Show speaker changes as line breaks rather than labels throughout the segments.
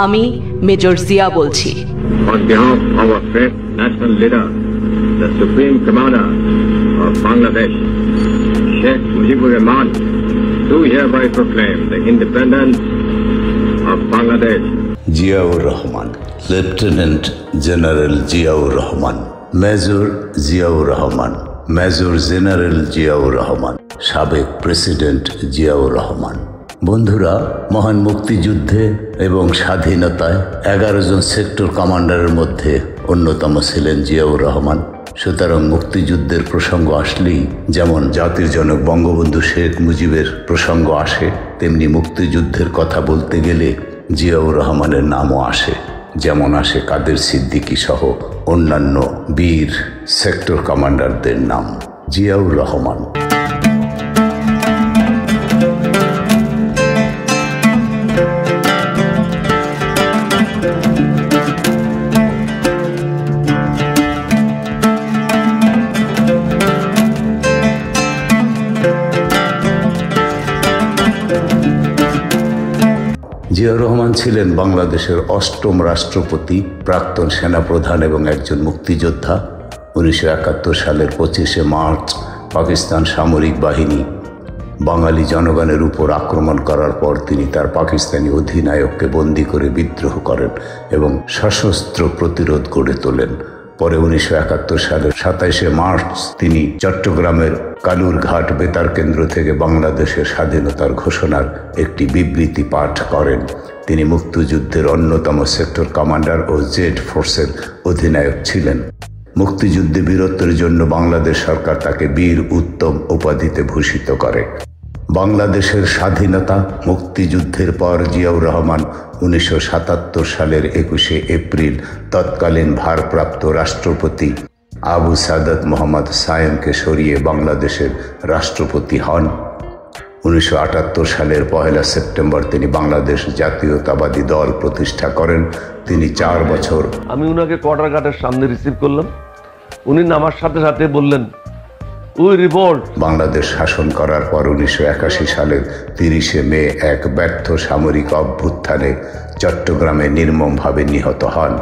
আমি মেজর জিয়া বলছি।
On behalf of our great national leader, the Supreme Commander of Bangladesh, Sheikh Mujibur Rahman, do hereby proclaim the independence of Bangladesh.
Ziaur Rahman, lieutenant general Ziaur Rahman, major Ziaur Rahman, major general Ziaur Rahman, সাবেক president Ziaur Rahman. বন্ধুরা, মহান মুক্তিযুদ্ধে এবং স্বাধীনতায় 11 জন sector কমান্ডারের মধ্যে অন্যতম ছিলেন জিয়াউর রহমান। সুতরাং মুক্তিযুদ্ধের প্রসঙ্গ আসলেই যেমন জাতির জনক বঙ্গবন্ধু শেখ মুজিবের প্রসঙ্গ আসে, তেমনি মুক্তিযুদ্ধের কথা বলতে গেলে জিয়াউর রহমানের নামও আসে। যেমন আসে কাদের সিদ্দিকী সহ অন্যান্য বীর সেক্টর কমান্ডারদের নাম। জিয়াউর রহমান জিয়াউর রহমান ছিলেন বাংলাদেশের 8ম রাষ্ট্রপতি, প্রাক্তন সেনাপ্রধান এবং একজন মুক্তিযোদ্ধা। 1971 সালের 25শে মার্চ পাকিস্তান সামরিক বাহিনী বাঙালি জনগণের উপর আক্রমণ করার পর তিনি তার পাকিস্তানি অধিনায়ককে বন্দী করে বিদ্রোহ করেন এবং সশস্ত্র প্রতিরোধ গড়ে তোলেন। পরে 1971 সালের 27শে মার্চ তিনি চট্টগ্রামের কালুরঘাট বেতার কেন্দ্র থেকে বাংলাদেশের স্বাধীনতার ঘোষণার একটি বিবৃতি পাঠ করেন। তিনি মুক্তিযুদ্ধের অন্যতম সেক্টর কমান্ডার ও জেড ফোর্সের অধিনায়ক ছিলেন। মুক্তিযুদ্ধে বীরত্বের জন্য বাংলাদেশ সরকার তাকে বীর উত্তম উপাধিতে ভূষিত করে। বাংলাদেশের স্বাধীনতা মুক্তিযুদ্ধের পর জিয়াউর রহমান 1977 সালের 21শে এপ্রিল তৎকালীন ভারপ্রাপ্ত রাষ্ট্রপতি আবু সাদাত মোহাম্মদ সায়েমকে সরিয়ে বাংলাদেশের রাষ্ট্রপতি হন। 1978 সালের 1 সেপ্টেম্বর তিনি বাংলাদেশ জাতীয়তাবাদী দল প্রতিষ্ঠা করেন। তিনি 4 বছর।
আমি উনাকে কোয়ার্টার ঘাটের সামনে রিসিভ করলাম। উনি নামার সাথে সাথে বললেন, উই রিভোল্ট।
বাংলাদেশ শাসন করার পর 1981 সালের 30শে মে এক ব্যর্থ সামরিক অভ্যুত্থানে চট্টগ্রামে নির্মমভাবে নিহত হন।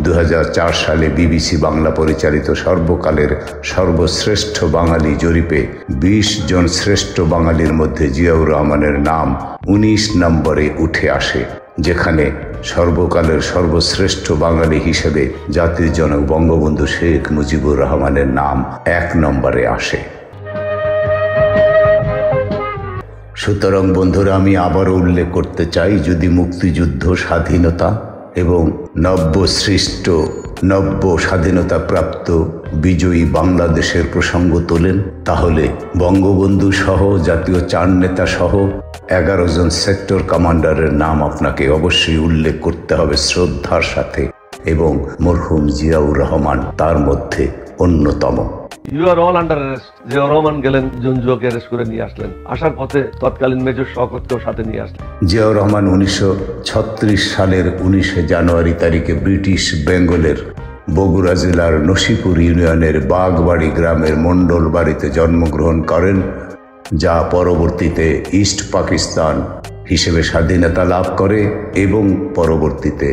2004 সালে বিবিসি বাংলা পরিচালিত সর্বকালের সর্বশ্রেষ্ঠ বাঙালি জরিপে 20 জন শ্রেষ্ঠ বাঙালির মধ্যে জিয়াউর রহমানের নাম 19 নম্বরে উঠে আসে, যেখানে সর্বকালের সর্বশ্রেষ্ঠ বাঙালি হিসেবে জাতির জনক বঙ্গবন্ধু শেখ মুজিবুর রহমানের নাম 1 নম্বরে আসে। সুতরাং বন্ধুরা, আমি আবারও উল্লেখ করতে চাই, যদি মুক্তিযুদ্ধ, স্বাধীনতা এবং নব্য স্বাধীনতাপ্রাপ্ত বিজয়ী বাংলাদেশের প্রসঙ্গ তোলেন, তাহলে বঙ্গবন্ধু সহ জাতীয় 4 নেতা সহ 11 জন সেক্টর কমান্ডারের নাম আপনাকে অবশ্যই উল্লেখ করতে হবে শ্রদ্ধার সাথে, এবং মরহুম জিয়াউর রহমান তার মধ্যে অন্যতম।
You are all under arrest. Ziaur Rahman গেলেন, জঞ্জুয়াকে অ্যারেস্ট করে নিয়ে আসলেন। আসার পথে তৎকালীন মেজর শওকতকেও সাথে নিয়ে আসলেন।
জিয়াউর রহমান 1936 সালের 19শে জানুয়ারি তারিখে ব্রিটিশ বেঙ্গলের বগুড়া জেলার নসিপুর ইউনিয়নের বাগবাড়ি গ্রামের মণ্ডল বাড়িতে জন্মগ্রহণ করেন, যা পরবর্তীতে ইস্ট পাকিস্তান হিসেবে স্বাধীনতা লাভ করে এবং পরবর্তীতে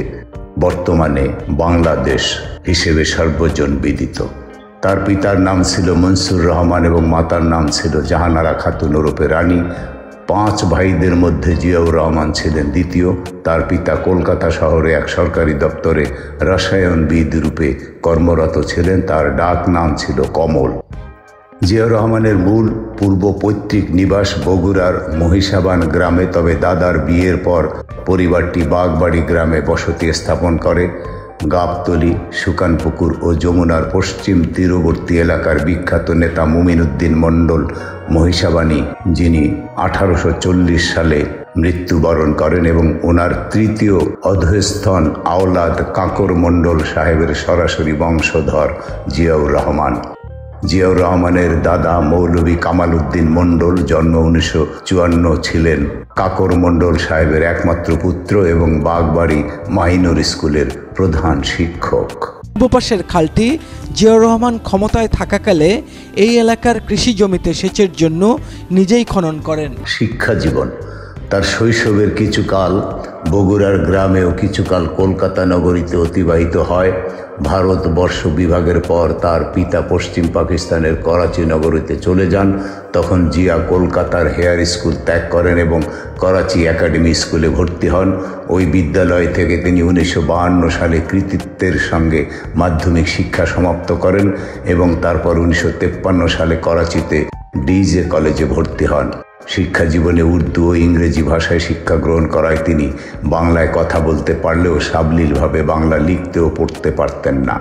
বর্তমানে বাংলাদেশ হিসেবে সর্বজন বিদিত। তার পিতার নাম ছিল মনসুর রহমান এবং মাতার নাম ছিল জাহানারা খাতুন ওরফে রানী। 5 ভাইদের মধ্যে জিয়াউর রহমান ছিলেন দ্বিতীয়। তার পিতা কলকাতা শহরে এক সরকারি দপ্তরে রসায়নবিদ রূপে কর্মরত ছিলেন। তার ডাক নাম ছিল কমল। জিয়াউর রহমানের মূল পূর্ব পৈতৃক নিবাস বগুড়ার মহিষাবান গ্রামে, তবে দাদার বিয়ের পর পরিবারটি বাগবাড়ি গ্রামে বসতি স্থাপন করে। গাবতলী, সুকানপুকুর ও যমুনার পশ্চিম তীরবর্তী এলাকার বিখ্যাত নেতা মুমিন উদ্দিন মণ্ডল মহিষাবানী, যিনি 1840 সালে মৃত্যুবরণ করেন, এবং ওনার তৃতীয় অধস্তন আওলাদ কাকর মণ্ডল সাহেবের সরাসরি বংশধর জিয়াউর রহমান। জিয়াউর রহমানের দাদা মৌলভী কামাল উদ্দিন মণ্ডল জন্ম 1954 ছিলেন কাকর মণ্ডল সাহেবের একমাত্র পুত্র এবং বাগবাড়ি মাইনর স্কুলের প্রধান শিক্ষক।
পূর্ব পাশের খালটি জিয়াউর রহমান ক্ষমতায় থাকাকালে এই এলাকার কৃষি জমিতে সেচের জন্য নিজেই খনন করেন।
শিক্ষা জীবন, তার শৈশবের কিছুকাল বগুড়ার গ্রামে ও কিছুকাল কলকাতা নগরীতে অতিবাহিত হয়। ভারতবর্ষ বিভাগের পর তার পিতা পশ্চিম পাকিস্তানের করাচি নগরীতে চলে যান। তখন জিয়া কলকাতার হেয়ার স্কুল ত্যাগ করেন এবং করাচি একাডেমি স্কুলে ভর্তি হন। ওই বিদ্যালয় থেকে তিনি 1952 সালে কৃতিত্বের সঙ্গে মাধ্যমিক শিক্ষা সমাপ্ত করেন এবং তারপর 1953 সালে করাচিতে ডিজে কলেজে ভর্তি হন। শিক্ষা জীবনে উর্দু ও ইংরেজি ভাষায় শিক্ষা গ্রহণ করায় তিনি বাংলায় কথা বলতে পারলেও সাবলীলভাবে বাংলা লিখতে ও পড়তে পারতেন না।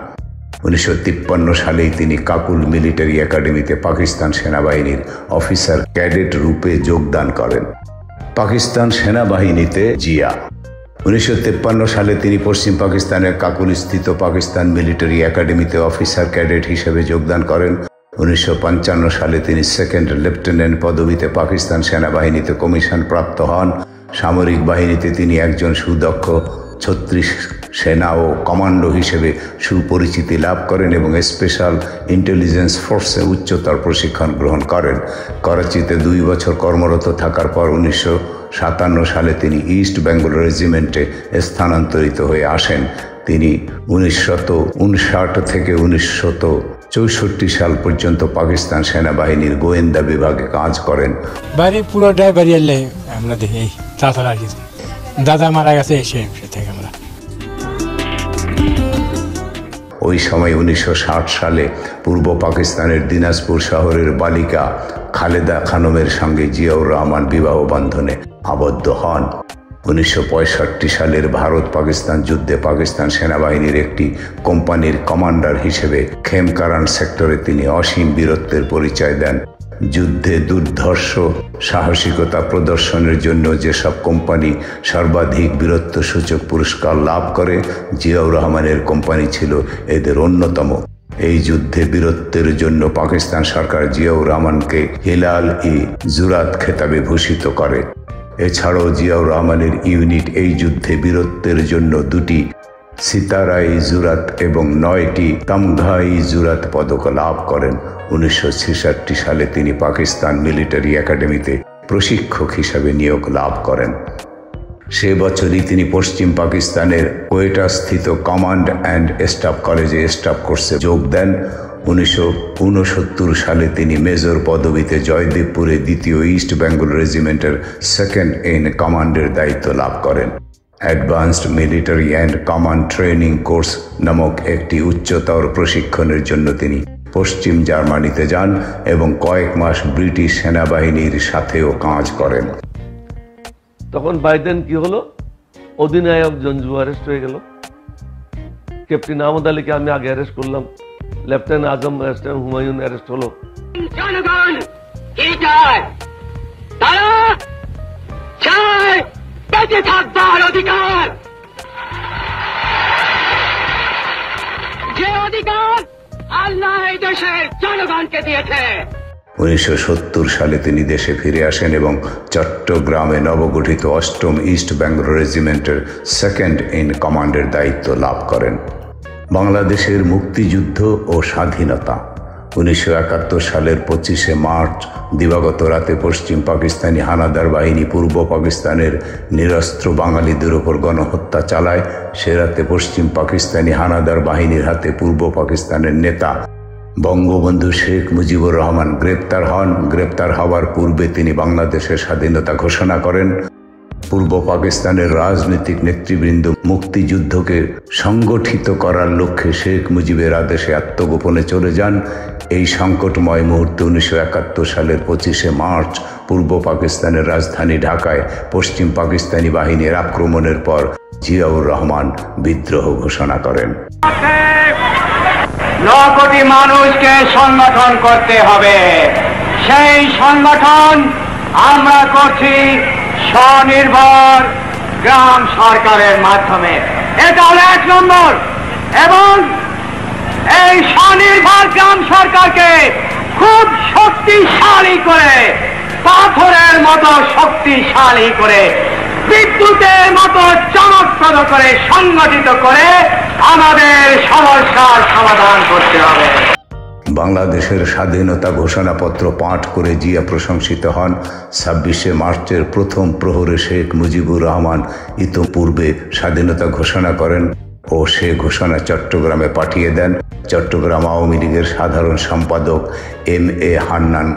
1953 সালেই তিনি কাকুল মিলিটারি একাডেমিতে পাকিস্তান সেনাবাহিনীর অফিসার ক্যাডেট রূপে যোগদান করেন। পাকিস্তান সেনাবাহিনীতে জিয়া 1953 সালে তিনি পশ্চিম পাকিস্তানের কাকুলস্থিত পাকিস্তান মিলিটারি একাডেমিতে অফিসার ক্যাডেট হিসেবে যোগদান করেন। 1955 সালে তিনি সেকেন্ড লেফটেন্যান্ট পদবিতে পাকিস্তান সেনাবাহিনীতে কমিশন প্রাপ্ত হন। সামরিক বাহিনীতে তিনি একজন সুদক্ষ 36 সেনা ও কমান্ডো হিসেবে সুপরিচিতি লাভ করেন এবং স্পেশাল ইন্টেলিজেন্স ফোর্সে উচ্চতর প্রশিক্ষণ গ্রহণ করেন। করাচিতে 2 বছর কর্মরত থাকার পর 1957 সালে তিনি ইস্ট বেঙ্গল রেজিমেন্টে স্থানান্তরিত হয়ে আসেন। তিনি 1959 থেকে 1964 সাল পর্যন্ত পাকিস্তান সেনাবাহিনীর গোয়েন্দা বিভাগে কাজ করেন।
বাড়ি পুরোটাই বাড়িয়ে আমরা দেখি তাছাড়া কিছু দাদা মারা গেছে এসে থেকে আমরা।
ওই সময় 1960 সালে পূর্ব পাকিস্তানের দিনাজপুর শহরের বালিকা খালেদা খানমের সঙ্গে জিয়াউর রহমান বিবাহ বন্ধনে আবদ্ধ হন। 1965 সালের ভারত পাকিস্তান যুদ্ধে পাকিস্তান সেনাবাহিনীর একটি কোম্পানির কমান্ডার হিসেবে খেমকারান সেক্টরে তিনি অসীম বীরত্বের পরিচয় দেন। যুদ্ধে দুর্ধর্ষ সাহসিকতা প্রদর্শনের জন্য যেসব কোম্পানি সর্বাধিক বীরত্বসূচক পুরস্কার লাভ করে, জিয়াউর রহমানের কোম্পানি ছিল এদের অন্যতম। এই যুদ্ধে বীরত্বের জন্য পাকিস্তান সরকার জিয়াউর রহমানকে হিলাল-ই-জুরাত খেতাবে ভূষিত করে। এছাড়াও জিয়াউর রহমানের ইউনিট এই যুদ্ধে বীরত্বের জন্য 2টি সিতারা-ই-জুরাত এবং 9টি তামঘা-ই-জুরাত পদক লাভ করেন। 1966 সালে তিনি পাকিস্তান মিলিটারি একাডেমিতে প্রশিক্ষক হিসাবে নিয়োগ লাভ করেন। সে বছরই তিনি পশ্চিম পাকিস্তানের কোয়েটাস্থিত কমান্ড অ্যান্ড স্টাফ কলেজে স্টাফ কোর্সে যোগ দেন। 1969 সালে তিনি মেজর পদবিতে জয়দেবপুরে 2য় ইস্ট বেঙ্গল রেজিমেন্টের সেকেন্ড ইন কমান্ডের দায়িত্ব লাভ করেন। Advanced military and command training course নামক একটি উচ্চতর প্রশিক্ষণের জন্য তিনি পশ্চিম জার্মানিতে যান এবং কয়েক মাস ব্রিটিশ সেনাবাহিনীর সাথেও কাজ করেন।
তখন বাইডেন কি হলো, অধিনায়ক জঞ্জু অ্যারেস্ট হয়ে গেল। ক্যাপ্টেন আহমদ আলীকে আমি আগে অ্যারেস্ট করলাম, লেফটেন্যান্ট আজম লেফটেন্যান্ট হুমায়ুন অ্যারেস্ট হলো।
জনগণ কি চায়? তারা চায় বেঁচে থাকবার অধিকার। যে অধিকার আল্লাহ এই দেশের জনগণকে দিয়েছে।
1970 সালে তিনি দেশে ফিরে আসেন এবং চট্টগ্রামে নবগঠিত 8ম ইস্ট বেঙ্গল রেজিমেন্টের সেকেন্ড ইন কমান্ডের দায়িত্ব লাভ করেন। বাংলাদেশের মুক্তিযুদ্ধ ও স্বাধীনতা। 1971 সালের 25শে মার্চ দিবাগত রাতে পশ্চিম পাকিস্তানি হানাদার বাহিনী পূর্ব পাকিস্তানের নিরস্ত্র বাঙালিদের ওপর গণহত্যা চালায়। সে রাতে পশ্চিম পাকিস্তানি হানাদার বাহিনীর হাতে পূর্ব পাকিস্তানের নেতা বঙ্গবন্ধু শেখ মুজিবুর রহমান গ্রেপ্তার হন। গ্রেপ্তার হওয়ার পূর্বে তিনি বাংলাদেশের স্বাধীনতা ঘোষণা করেন। পূর্ব পাকিস্তানের রাজনৈতিক নেতৃবৃন্দ মুক্তিযুদ্ধকে সংগঠিত করার লক্ষ্যে শেখ মুজিবের আদেশে আত্মগোপনে চলে যান। এই সংকটময় মুহূর্তে 1971 সালের 25শে মার্চ পূর্ব পাকিস্তানের রাজধানী ঢাকায় পশ্চিম পাকিস্তানি বাহিনীর আক্রমণের পর জিয়াউর রহমান বিদ্রোহ ঘোষণা করেন।
9 কোটি মানুষকে সংগঠন করতে হবে। সেই সংগঠন আমরা করছি স্বনির্ভর গ্রাম সরকারের মাধ্যমে। এটা হলো 1 নম্বর। এবং এই স্বনির্ভর গ্রাম সরকারকে খুব শক্তিশালী করে, পাথরের মতো শক্তিশালী করে বিদ্যুতের মতো চমৎকার করে সংগঠিত করে আমাদের সমস্যার সমাধান করতে হবে।
বাংলাদেশের স্বাধীনতা ঘোষণাপত্র পাঠ করে জিয়া প্রশংসিত হন। 26শে মার্চের প্রথম প্রহরে শেখ মুজিবুর রহমান ইতোপূর্বে স্বাধীনতা ঘোষণা করেন ও সে ঘোষণা চট্টগ্রামে পাঠিয়ে দেন। চট্টগ্রাম আওয়ামী লীগের সাধারণ সম্পাদক MA হান্নান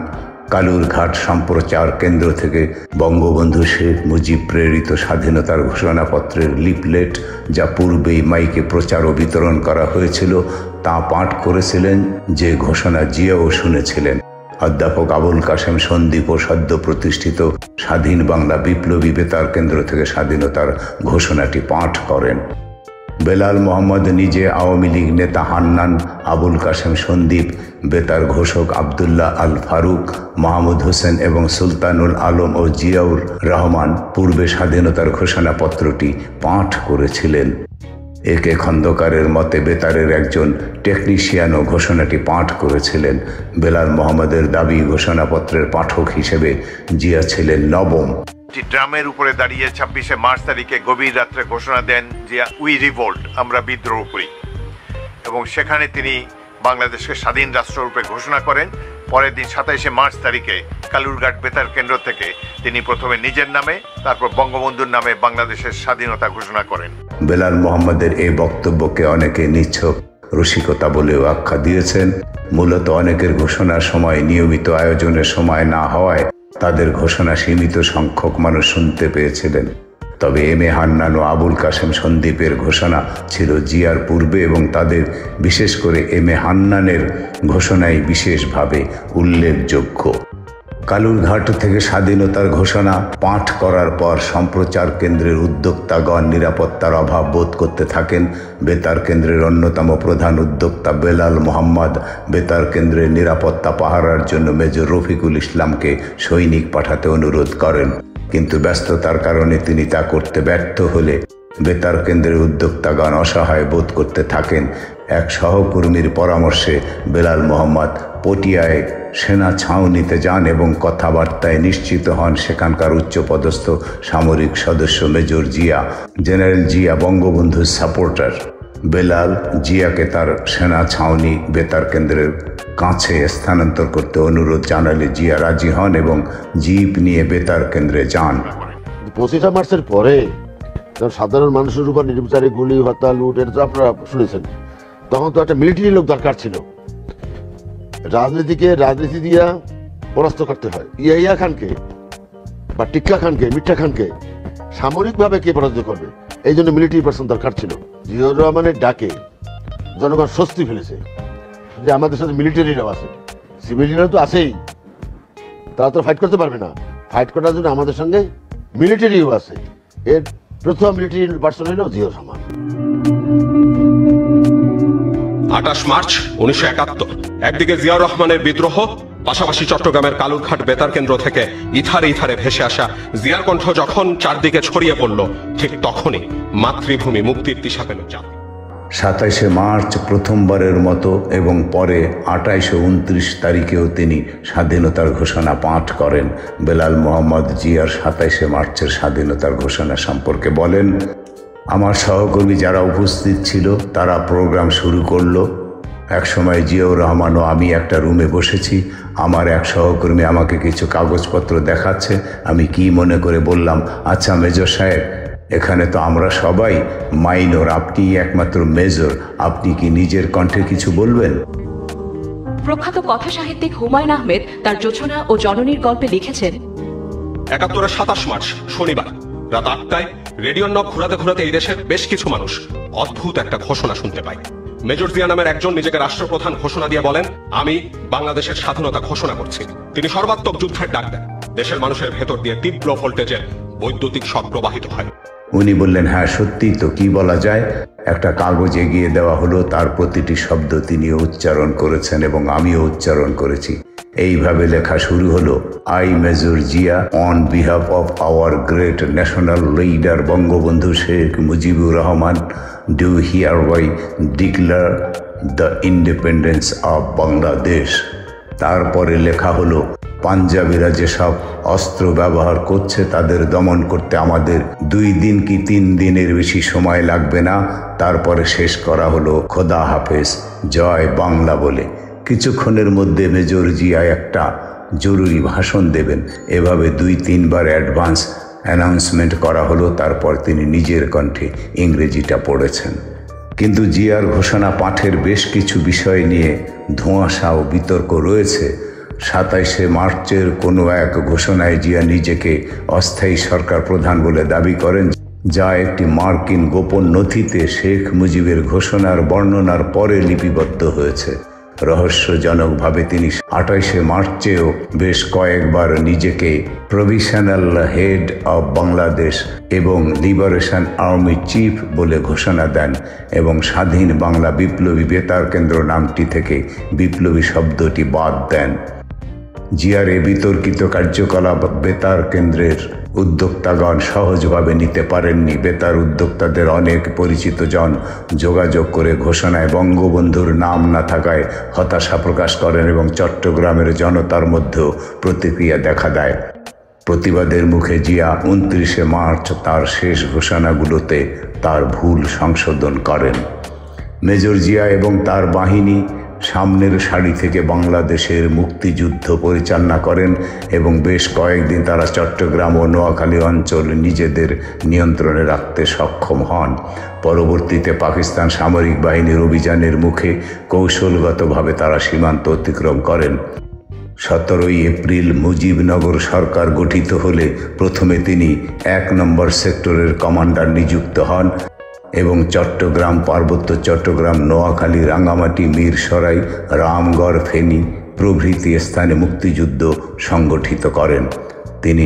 কালুরঘাট সম্প্রচার কেন্দ্র থেকে বঙ্গবন্ধু শেখ মুজিব প্রেরিত স্বাধীনতার ঘোষণাপত্রের লিফলেট, যা পূর্বেই মাইকে প্রচার ও বিতরণ করা হয়েছিল, তা পাঠ করেছিলেন, যে ঘোষণা জিয়াও শুনেছিলেন। অধ্যাপক আবুল কাশেম সন্দীপ ও সদ্য প্রতিষ্ঠিত স্বাধীন বাংলা বিপ্লবী বেতার কেন্দ্র থেকে স্বাধীনতার ঘোষণাটি পাঠ করেন। বেলাল মোহাম্মদ নিজে, আওয়ামী লীগ নেতা হান্নান, আবুল কাশেম সন্দীপ, বেতার ঘোষক আবদুল্লাহ আল ফারুক, মাহমুদ হোসেন এবং সুলতানুল আলম ও জিয়াউর রহমান পূর্বে স্বাধীনতার ঘোষণাপত্রটি পাঠ করেছিলেন। একে খন্দকারের মতে বেতারের একজন টেকনিশিয়ানও ঘোষণাটি পাঠ করেছিলেন। বেলাল মোহাম্মদের দাবি, ঘোষণাপত্রের পাঠক হিসেবে জিয়া ছিলেন নবম।
ড্রামের উপরে দাঁড়িয়ে 26শে মার্চ তারিখে গভীর রাত্রে ঘোষণা দেন যে উই রিভোল্ট, আমরা বিদ্রোহ করি, এবং সেখানে তিনি বাংলাদেশকে স্বাধীন রাষ্ট্ররূপে ঘোষণা করেন। পরের দিন 27শে মার্চ তারিখে কালুরঘাট বেতার কেন্দ্র থেকে তিনি প্রথমে নিজের নামে, তারপর বঙ্গবন্ধুর নামে বাংলাদেশের স্বাধীনতা ঘোষণা করেন।
বেলাল মোহাম্মদের এই বক্তব্যকে অনেকে নিছক রসিকতা বলেও আখ্যা দিয়েছেন। মূলত অনেকের ঘোষণার সময় নিয়মিত আয়োজনের সময় না হওয়ায় তাদের ঘোষণা সীমিত সংখ্যক মানুষ শুনতে পেয়েছিলেন। তবে MA হান্নান ও আবুল কাশেম সন্দীপের ঘোষণা ছিল জিয়ার পূর্বে এবং তাদের, বিশেষ করে MA হান্নানের ঘোষণাই বিশেষভাবে উল্লেখযোগ্য। কালুরঘাট থেকে স্বাধীনতার ঘোষণা পাঠ করার পর সম্প্রচার কেন্দ্রের উদ্যোক্তাগণ নিরাপত্তার অভাব বোধ করতে থাকেন। বেতার কেন্দ্রের অন্যতম প্রধান উদ্যোক্তা বেলাল মোহাম্মদ বেতার কেন্দ্রের নিরাপত্তা পাহারার জন্য মেজর রফিকুল ইসলামকে সৈনিক পাঠাতে অনুরোধ করেন, কিন্তু ব্যস্ততার কারণে তিনি তা করতে ব্যর্থ হলে বেতার কেন্দ্রের উদ্যোক্তাগণ অসহায় বোধ করতে থাকেন। এক সহকর্মীর পরামর্শে বেলাল মোহাম্মদ পটিয়ায় সেনা ছাউনিতে যান এবং কথাবার্তায় নিশ্চিত হন সেখানকার উচ্চপদস্থ সামরিক সদস্য মেজর জিয়া। জেনারেল জিয়া বঙ্গবন্ধুর সাপোর্টার। বেলাল জিয়াকে তার সেনা ছাউনি বেতার কেন্দ্রের কাছে স্থানান্তর করতে অনুরোধ জানালে জিয়া রাজি হন এবং জিপ নিয়ে বেতার কেন্দ্রে যান।
25শে মার্চের পরে সাধারণ মানুষের উপর নির্বিচারে গুলি, হত্যা, লুট, এটা তো আপনারা শুনেছেন। তখন তো একটা মিলিটারি লোক দরকার ছিল। রাজনীতি দিয়া পরাস্ত করতে হয়। ইয়াহিয়া খানকে বা টিক্কা খানকে, মিঠা খানকে সামরিকভাবে কে পরাজিত করবে, এই জন্য মিলিটারি পার্সন দরকার ছিল। জিয়াউর রহমানের ডাকে জনগণ স্বস্তি ফেলেছে যে আমাদের সাথে মিলিটারিরাও আছে, সিভিলিয়ানরা তো আছেই, তারা তো ফাইট করতে পারবে না। ফাইট করার জন্য আমাদের সঙ্গে মিলিটারিও আছে। এর প্রথম মিলিটারি পার্সন হল জিয়াউর রহমান।
28 মার্চ 1971 একদিকে জিয়াউর রহমানের বিদ্রোহ, পাশাপাশি চট্টগ্রামের কালুরঘাট বেতার কেন্দ্র থেকে ইথারে ইথারে ভেসে আসা জিয়ার কণ্ঠ যখন চারদিকে ছড়িয়ে পড়ল, ঠিক তখনই মাতৃভূমি মুক্তির দিশা পেল জাতি।
27শে মার্চ প্রথমবারের মতো এবং পরে 28 ও 29 তারিখেও তিনি স্বাধীনতার ঘোষণা পাঠ করেন। বেলাল মোহাম্মদ জিয়ার 27শে মার্চের স্বাধীনতার ঘোষণা সম্পর্কে বলেন, আমার সহকর্মী যারা উপস্থিত ছিল তারা প্রোগ্রাম শুরু করলো। একসময় জিয়াউর রহমান ও আমি একটা রুমে বসেছি। আমার এক সহকর্মী আমাকে কিছু কাগজপত্র দেখাচ্ছে। আমি কি মনে করে বললাম, আচ্ছা মেজর সাহেব, এখানে তো আমরা সবাই মাইনর, আপনি একমাত্র মেজর, আপনি কি নিজের কণ্ঠে কিছু বলবেন?
প্রখ্যাত কথা সাহিত্যিক হুমায়ুন আহমেদ তার জোছনা ও জননীর গল্পে লিখেছেন,
71 27 মার্চ শনিবার রাত 8টায় রেডিওর নব ঘুরাতে ঘুরাতে এই দেশের বেশ কিছু মানুষ অদ্ভুত একটা ঘোষণা শুনতে পায়। মেজর জিয়া নামের একজন নিজেকে রাষ্ট্রপ্রধান ঘোষণা দিয়ে বলেন, আমি বাংলাদেশের স্বাধীনতা ঘোষণা করছি। তিনি সর্বাত্মক যুদ্ধের ডাক দেন। দেশের মানুষের ভেতর দিয়ে তীব্র ভোল্টেজের বৈদ্যুতিক শক প্রবাহিত হয়।
উনি বললেন, হ্যাঁ সত্যি তো, কি বলা যায়। একটা কাগজ এগিয়ে দেওয়া হলো, তার প্রতিটি শব্দ তিনিও উচ্চারণ করেছেন এবং আমিও উচ্চারণ করেছি। এইভাবে লেখা শুরু হলো, I major Zia on behalf of our great national leader Bangabandhu Sheikh Mujibur Rahman do hereby declare the independence of Bangladesh. তারপরে লেখা হলো, পাঞ্জাবিরা যেসব অস্ত্র ব্যবহার করছে তাদের দমন করতে আমাদের 2 দিন কি 3 দিনের বেশি সময় লাগবে না। তারপরে শেষ করা হলো খোদা হাফেজ, জয় বাংলা বলে। কিছুক্ষণের মধ্যে মেজর জিয়া একটা জরুরি ভাষণ দেবেন। এভাবে 2-3 বার অ্যাডভান্স অ্যানাউন্সমেন্ট করা হলো। তারপর তিনি নিজের কণ্ঠে ইংরেজিটা পড়েছেন। কিন্তু জিয়ার ঘোষণা পাঠের বেশ কিছু বিষয় নিয়ে ধোঁয়াশা ও বিতর্ক রয়েছে। 27শে মার্চের কোনো এক ঘোষণায় জিয়া নিজেকে অস্থায়ী সরকার প্রধান বলে দাবি করেন, যা একটি মার্কিন গোপন নথিতে শেখ মুজিবের ঘোষণার বর্ণনার পরে লিপিবদ্ধ হয়েছে। রহস্যজনকভাবে তিনি 28শে মার্চেও বেশ কয়েকবার নিজেকে প্রভিশনাল হেড অব বাংলাদেশ এবং লিবারেশন আর্মি চিফ বলে ঘোষণা দেন এবং স্বাধীন বাংলা বিপ্লবী বেতার কেন্দ্র নামটি থেকে বিপ্লবী শব্দটি বাদ দেন। জিয়ার এ বিতর্কিত কার্যকলাপ বেতার কেন্দ্রের উদ্যোক্তাগণ সহজভাবে নিতে পারেননি। বেতার উদ্যোক্তাদের অনেক পরিচিত জন যোগাযোগ করে ঘোষণায় বঙ্গবন্ধুর নাম না থাকায় হতাশা প্রকাশ করেন এবং চট্টগ্রামের জনতার মধ্যেও প্রতিক্রিয়া দেখা দেয়। প্রতিবাদের মুখে জিয়া 29শে মার্চ তার শেষ ঘোষণাগুলোতে তার ভুল সংশোধন করেন। মেজর জিয়া এবং তার বাহিনী সামনের সারি থেকে বাংলাদেশের মুক্তিযুদ্ধ পরিচালনা করেন এবং বেশ কয়েকদিন তারা চট্টগ্রাম ও নোয়াখালী অঞ্চল নিজেদের নিয়ন্ত্রণে রাখতে সক্ষম হন। পরবর্তীতে পাকিস্তান সামরিক বাহিনীর অভিযানের মুখে কৌশলগতভাবে তারা সীমান্ত অতিক্রম করেন। 17ই এপ্রিল মুজিবনগর সরকার গঠিত হলে প্রথমে তিনি 1 নম্বর সেক্টরের কমান্ডার নিযুক্ত হন এবং চট্টগ্রাম, পার্বত্য চট্টগ্রাম, নোয়াখালী, রাঙ্গামাটি, মিরসরাই, রামগড়, ফেনী প্রভৃতি স্থানে মুক্তিযুদ্ধ সংগঠিত করেন। তিনি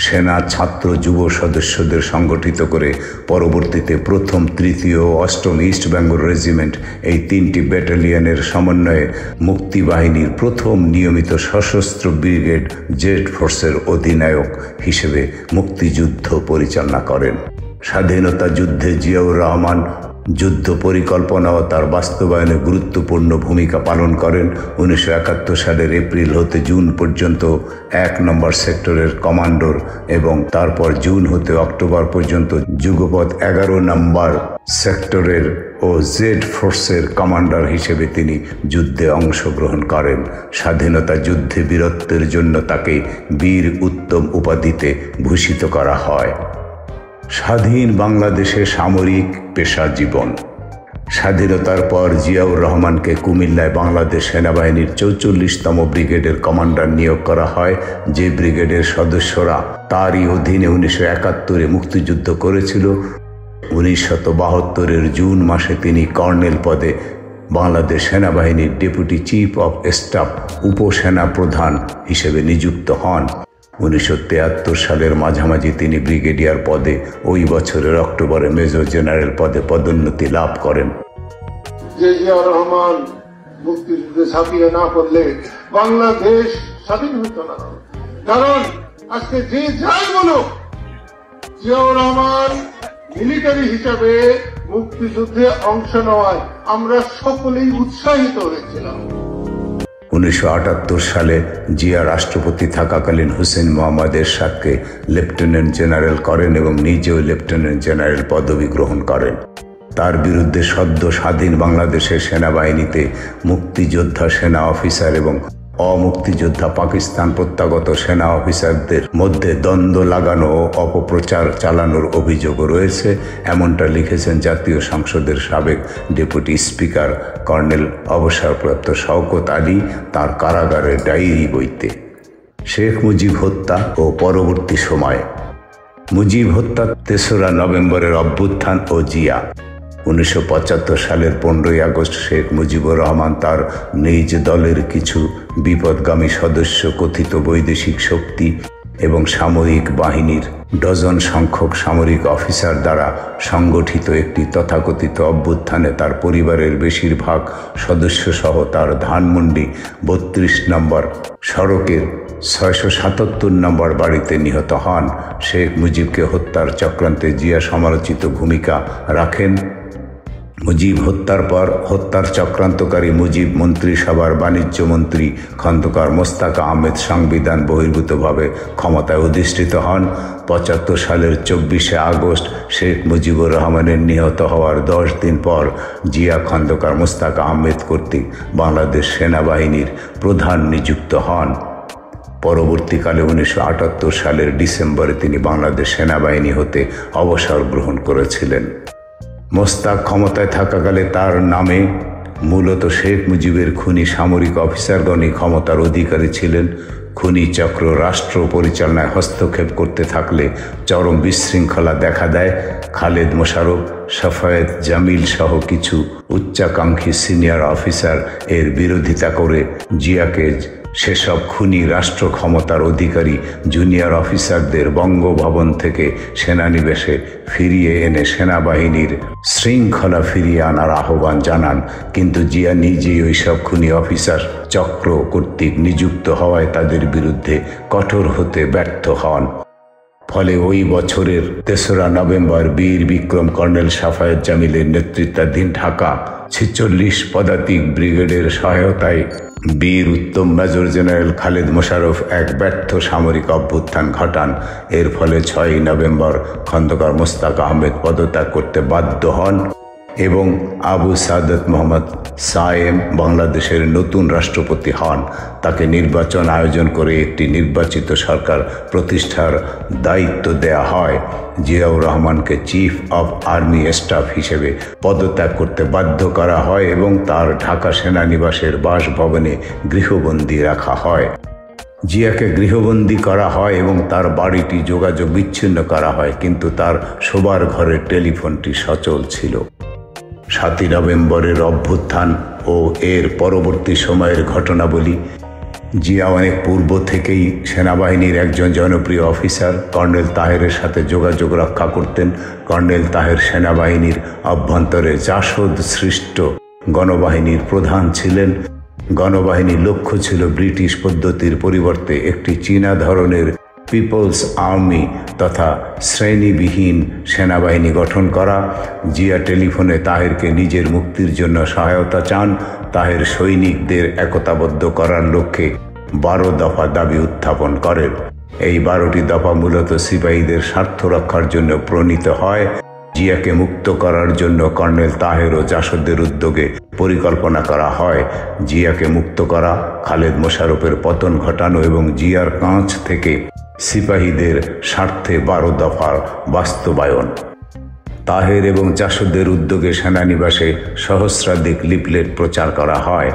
সেনা, ছাত্র, যুব সদস্যদের সংগঠিত করে পরবর্তীতে 1ম, 3য় ও 8ম ইস্ট বেঙ্গল রেজিমেন্ট এই 3টি ব্যাটালিয়নের সমন্বয়ে মুক্তিবাহিনীর 1ম নিয়মিত সশস্ত্র ব্রিগেড জেড ফোর্সের অধিনায়ক হিসেবে মুক্তিযুদ্ধ পরিচালনা করেন। স্বাধীনতা যুদ্ধে জিয়াউর রহমান যুদ্ধ পরিকল্পনা ও তার বাস্তবায়নে গুরুত্বপূর্ণ ভূমিকা পালন করেন। 1971 সালের এপ্রিল হতে জুন পর্যন্ত 1 নম্বর সেক্টরের কমান্ডার এবং তারপর জুন হতে অক্টোবর পর্যন্ত যুগপৎ 11 নম্বর সেক্টরের ও জেড ফোর্সের কমান্ডার হিসেবে তিনি যুদ্ধে অংশগ্রহণ করেন। স্বাধীনতা যুদ্ধে বীরত্বের জন্য তাকে বীর উত্তম উপাধিতে ভূষিত করা হয়। স্বাধীন বাংলাদেশে সামরিক পেশা জীবন। স্বাধীনতার পর জিয়াউর রহমানকে কুমিল্লায় বাংলাদেশ সেনাবাহিনীর 44তম ব্রিগেডের কমান্ডার নিয়োগ করা হয়। যে ব্রিগেডের সদস্যরা তারই অধীনে 1971-এ মুক্তিযুদ্ধ করেছিল। 1972-এর জুন মাসে তিনি কর্নেল পদে বাংলাদেশ সেনাবাহিনীর ডেপুটি চিফ অফ স্টাফ উপসেনা প্রধান হিসেবে নিযুক্ত হন। 1973 সালের মাঝামাঝি তিনি ব্রিগেডিয়ার পদে, ওই বছরের অক্টোবরে মেজর জেনারেল পদে পদোন্নতি লাভ করেন।
জিয়াউর রহমান মুক্তিযুদ্ধে ঝাঁপিয়ে না পড়লে বাংলাদেশ স্বাধীন হতো না। কারণ আজকে যে যাই বলুক, জিয়াউর রহমান মিলিটারি হিসাবে মুক্তিযুদ্ধে অংশ নেওয়ায় আমরা সকলেই উৎসাহিত হয়েছিলাম।
1978 সালে জিয়া রাষ্ট্রপতি থাকাকালীন হুসেন মোহাম্মদ এরশাদকে লেফটেন্যান্ট জেনারেল করেন এবং নিজেও লেফটেন্যান্ট জেনারেল পদবি গ্রহণ করেন। তার বিরুদ্ধে সদ্য স্বাধীন বাংলাদেশের সেনাবাহিনীতে মুক্তিযোদ্ধা সেনা অফিসার এবং অমুক্তিযোদ্ধা পাকিস্তান প্রত্যাগত সেনা অফিসারদের মধ্যে দ্বন্দ্ব লাগানো ও অপপ্রচার চালানোর অভিযোগও রয়েছে, এমনটা লিখেছেন জাতীয় সংসদের সাবেক ডেপুটি স্পিকার কর্নেল অবসরপ্রাপ্ত শওকত আলী তার কারাগারের ডায়েরি বইতে। শেখ মুজিব হত্যা ও পরবর্তী সময়। মুজিব হত্যা 3রা নভেম্বরের অভ্যুত্থান ও জিয়া। 1975 সালের 15ই আগস্ট শেখ মুজিবুর রহমান তার নিজ দলের কিছু বিপদগামী সদস্য, কথিত বৈদেশিক শক্তি এবং সামরিক বাহিনীর ডজন সংখ্যক সামরিক অফিসার দ্বারা সংগঠিত একটি তথাকথিত অভ্যুত্থানে তার পরিবারের বেশিরভাগ সদস্যসহ তার ধানমন্ডি 32 নম্বর সড়কের 677 নম্বর বাড়িতে নিহত হন। শেখ মুজিবকে হত্যার চক্রান্তে জিয়া সমালোচিত ভূমিকা রাখেন। মুজিব হত্যার পর হত্যার চক্রান্তকারী মুজিব মন্ত্রিসভার বাণিজ্য মন্ত্রী খন্দকার মোস্তাক আহমেদ সংবিধান বহির্ভূতভাবে ক্ষমতায় অধিষ্ঠিত হন। ৭৫ সালের ২৪শে আগস্ট শেখ মুজিবুর রহমানের নিহত হওয়ার ১০ দিন পর জিয়া খন্দকার মোস্তাক আহমেদ কর্তৃক বাংলাদেশ সেনাবাহিনীর প্রধান নিযুক্ত হন। পরবর্তীকালে ১৯৭৮ সালের ডিসেম্বরে তিনি বাংলাদেশ সেনাবাহিনী হতে অবসর গ্রহণ করেছিলেন। মোস্তাক ক্ষমতায় থাকাকালে তার নামে মূলত শেখ মুজিবের খুনি সামরিক অফিসারগণই ক্ষমতার অধিকারী ছিলেন। খুনি চক্র রাষ্ট্র পরিচালনায় হস্তক্ষেপ করতে থাকলে চরম বিশৃঙ্খলা দেখা দেয়। খালেদ মোশাররফ, সাফায়েত জামিল সহ কিছু উচ্চাকাঙ্ক্ষী সিনিয়র অফিসার এর বিরোধিতা করে জিয়াকে সেসব খুনি রাষ্ট্র ক্ষমতার অধিকারী জুনিয়র অফিসারদের বঙ্গভবন থেকে সেনানিবেশে ফিরিয়ে এনে সেনাবাহিনীর শৃঙ্খলা ফিরিয়ে আনার আহ্বান জানান। কিন্তু জিয়া নিজেই ওইসব খুনি অফিসার চক্র কর্তৃক নিযুক্ত হওয়ায় তাদের বিরুদ্ধে কঠোর হতে ব্যর্থ হন। ফলে ওই বছরের ৩রা নভেম্বর বীর বিক্রম কর্নেল সাফায়েত জামিলের নেতৃত্বাধীন ঢাকা ৪৬ পদাতিক ব্রিগেডের সহায়তায় বীর উত্তম মেজর জেনারেল খালেদ মোশাররফ এক ব্যর্থ সামরিক অভ্যুত্থান ঘটান। এর ফলে ৬ই নভেম্বর খন্দকার মোস্তাক আহমেদ পদত্যাগ করতে বাধ্য হন এবং আবু সাদত মোহাম্মদ সায়েম বাংলাদেশের নতুন রাষ্ট্রপতি হন। তাকে নির্বাচন আয়োজন করে একটি নির্বাচিত সরকার প্রতিষ্ঠার দায়িত্ব দেয়া হয়। জিয়াউর রহমানকে চিফ অব আর্মি স্টাফ হিসেবে পদত্যাগ করতে বাধ্য করা হয় এবং তার ঢাকা সেনানিবাসের বাসভবনে গৃহবন্দী রাখা হয়। জিয়াকে গৃহবন্দী করা হয় এবং তার বাড়িটি যোগাযোগ বিচ্ছিন্ন করা হয়, কিন্তু তার শোবার ঘরের টেলিফোনটি সচল ছিল। ৭ই নভেম্বরের অভ্যুত্থান ও এর পরবর্তী সময়ের ঘটনাবলী। জিয়া অনেক পূর্ব থেকেই সেনাবাহিনীর একজন জনপ্রিয় অফিসার কর্নেল তাহেরের সাথে যোগাযোগ রক্ষা করতেন। কর্নেল তাহের সেনাবাহিনীর অভ্যন্তরে জাসদ সৃষ্ট গণবাহিনীর প্রধান ছিলেন। গণবাহিনীর লক্ষ্য ছিল ব্রিটিশ পদ্ধতির পরিবর্তে একটি চীনা ধরনের পিপলস আর্মি তথা শ্রেণীবিহীন সেনাবাহিনী গঠন করা। জিয়া টেলিফোনে তাহেরকে নিজের মুক্তির জন্য সহায়তা চান। তাহের সৈনিকদের একতাবদ্ধ করার লক্ষ্যে ১২ দফা দাবি উত্থাপন করেন। এই ১২টি দফা মূলত সিপাহীদের স্বার্থ রক্ষার জন্য প্রণীত হয়। জিয়াকে মুক্ত করার জন্য কর্নেল তাহের ও জাসদের উদ্যোগে পরিকল্পনা করা হয়। জিয়াকে মুক্ত করা, খালেদ মোশাররফের পতন ঘটানো এবং জিয়ার কাছ থেকে সিপাহীদের স্বার্থে ১২ দফার বাস্তবায়ন। তাহের এবং জাসদের উদ্যোগে সেনানিবাসে সহস্রাধিক লিফলেট প্রচার করা হয়।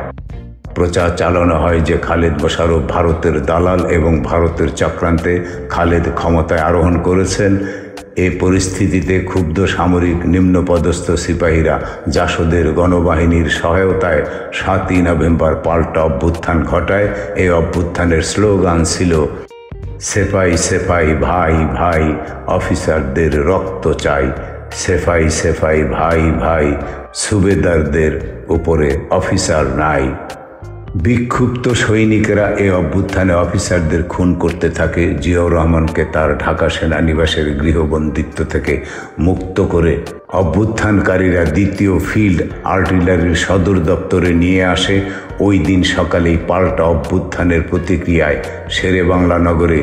প্রচার চালানো হয় যে খালেদ মোশাররফ ভারতের দালাল এবং ভারতের চক্রান্তে খালেদ ক্ষমতায় আরোহণ করেছেন। এ পরিস্থিতিতে ক্ষুব্ধ সামরিক নিম্নপদস্থ সিপাহীরা জাসদের গণবাহিনীর সহায়তায় ৭ই নভেম্বর পাল্টা অভ্যুত্থান ঘটায়। এই অভ্যুত্থানের স্লোগান ছিল সেফাই সেফাই ভাই ভাই, অফিসারদের রক্ত চাই। সেফাই সেফাই ভাই ভাই, সুবেদারদের উপরে অফিসার নাই। বিক্ষুব্ধ সৈনিকেরা এ অভ্যুত্থানে অফিসারদের খুন করতে থাকে। জিয়াউর রহমানকে তার ঢাকা সেনানিবাসের গৃহবন্দিত্ব থেকে মুক্ত করে অভ্যুত্থানকারীরা ২য় ফিল্ড আর্টিলারির সদর দপ্তরে নিয়ে আসে। ওই দিন সকালেই পাল্টা অভ্যুত্থানের প্রতিক্রিয়ায় শেরে বাংলা নগরে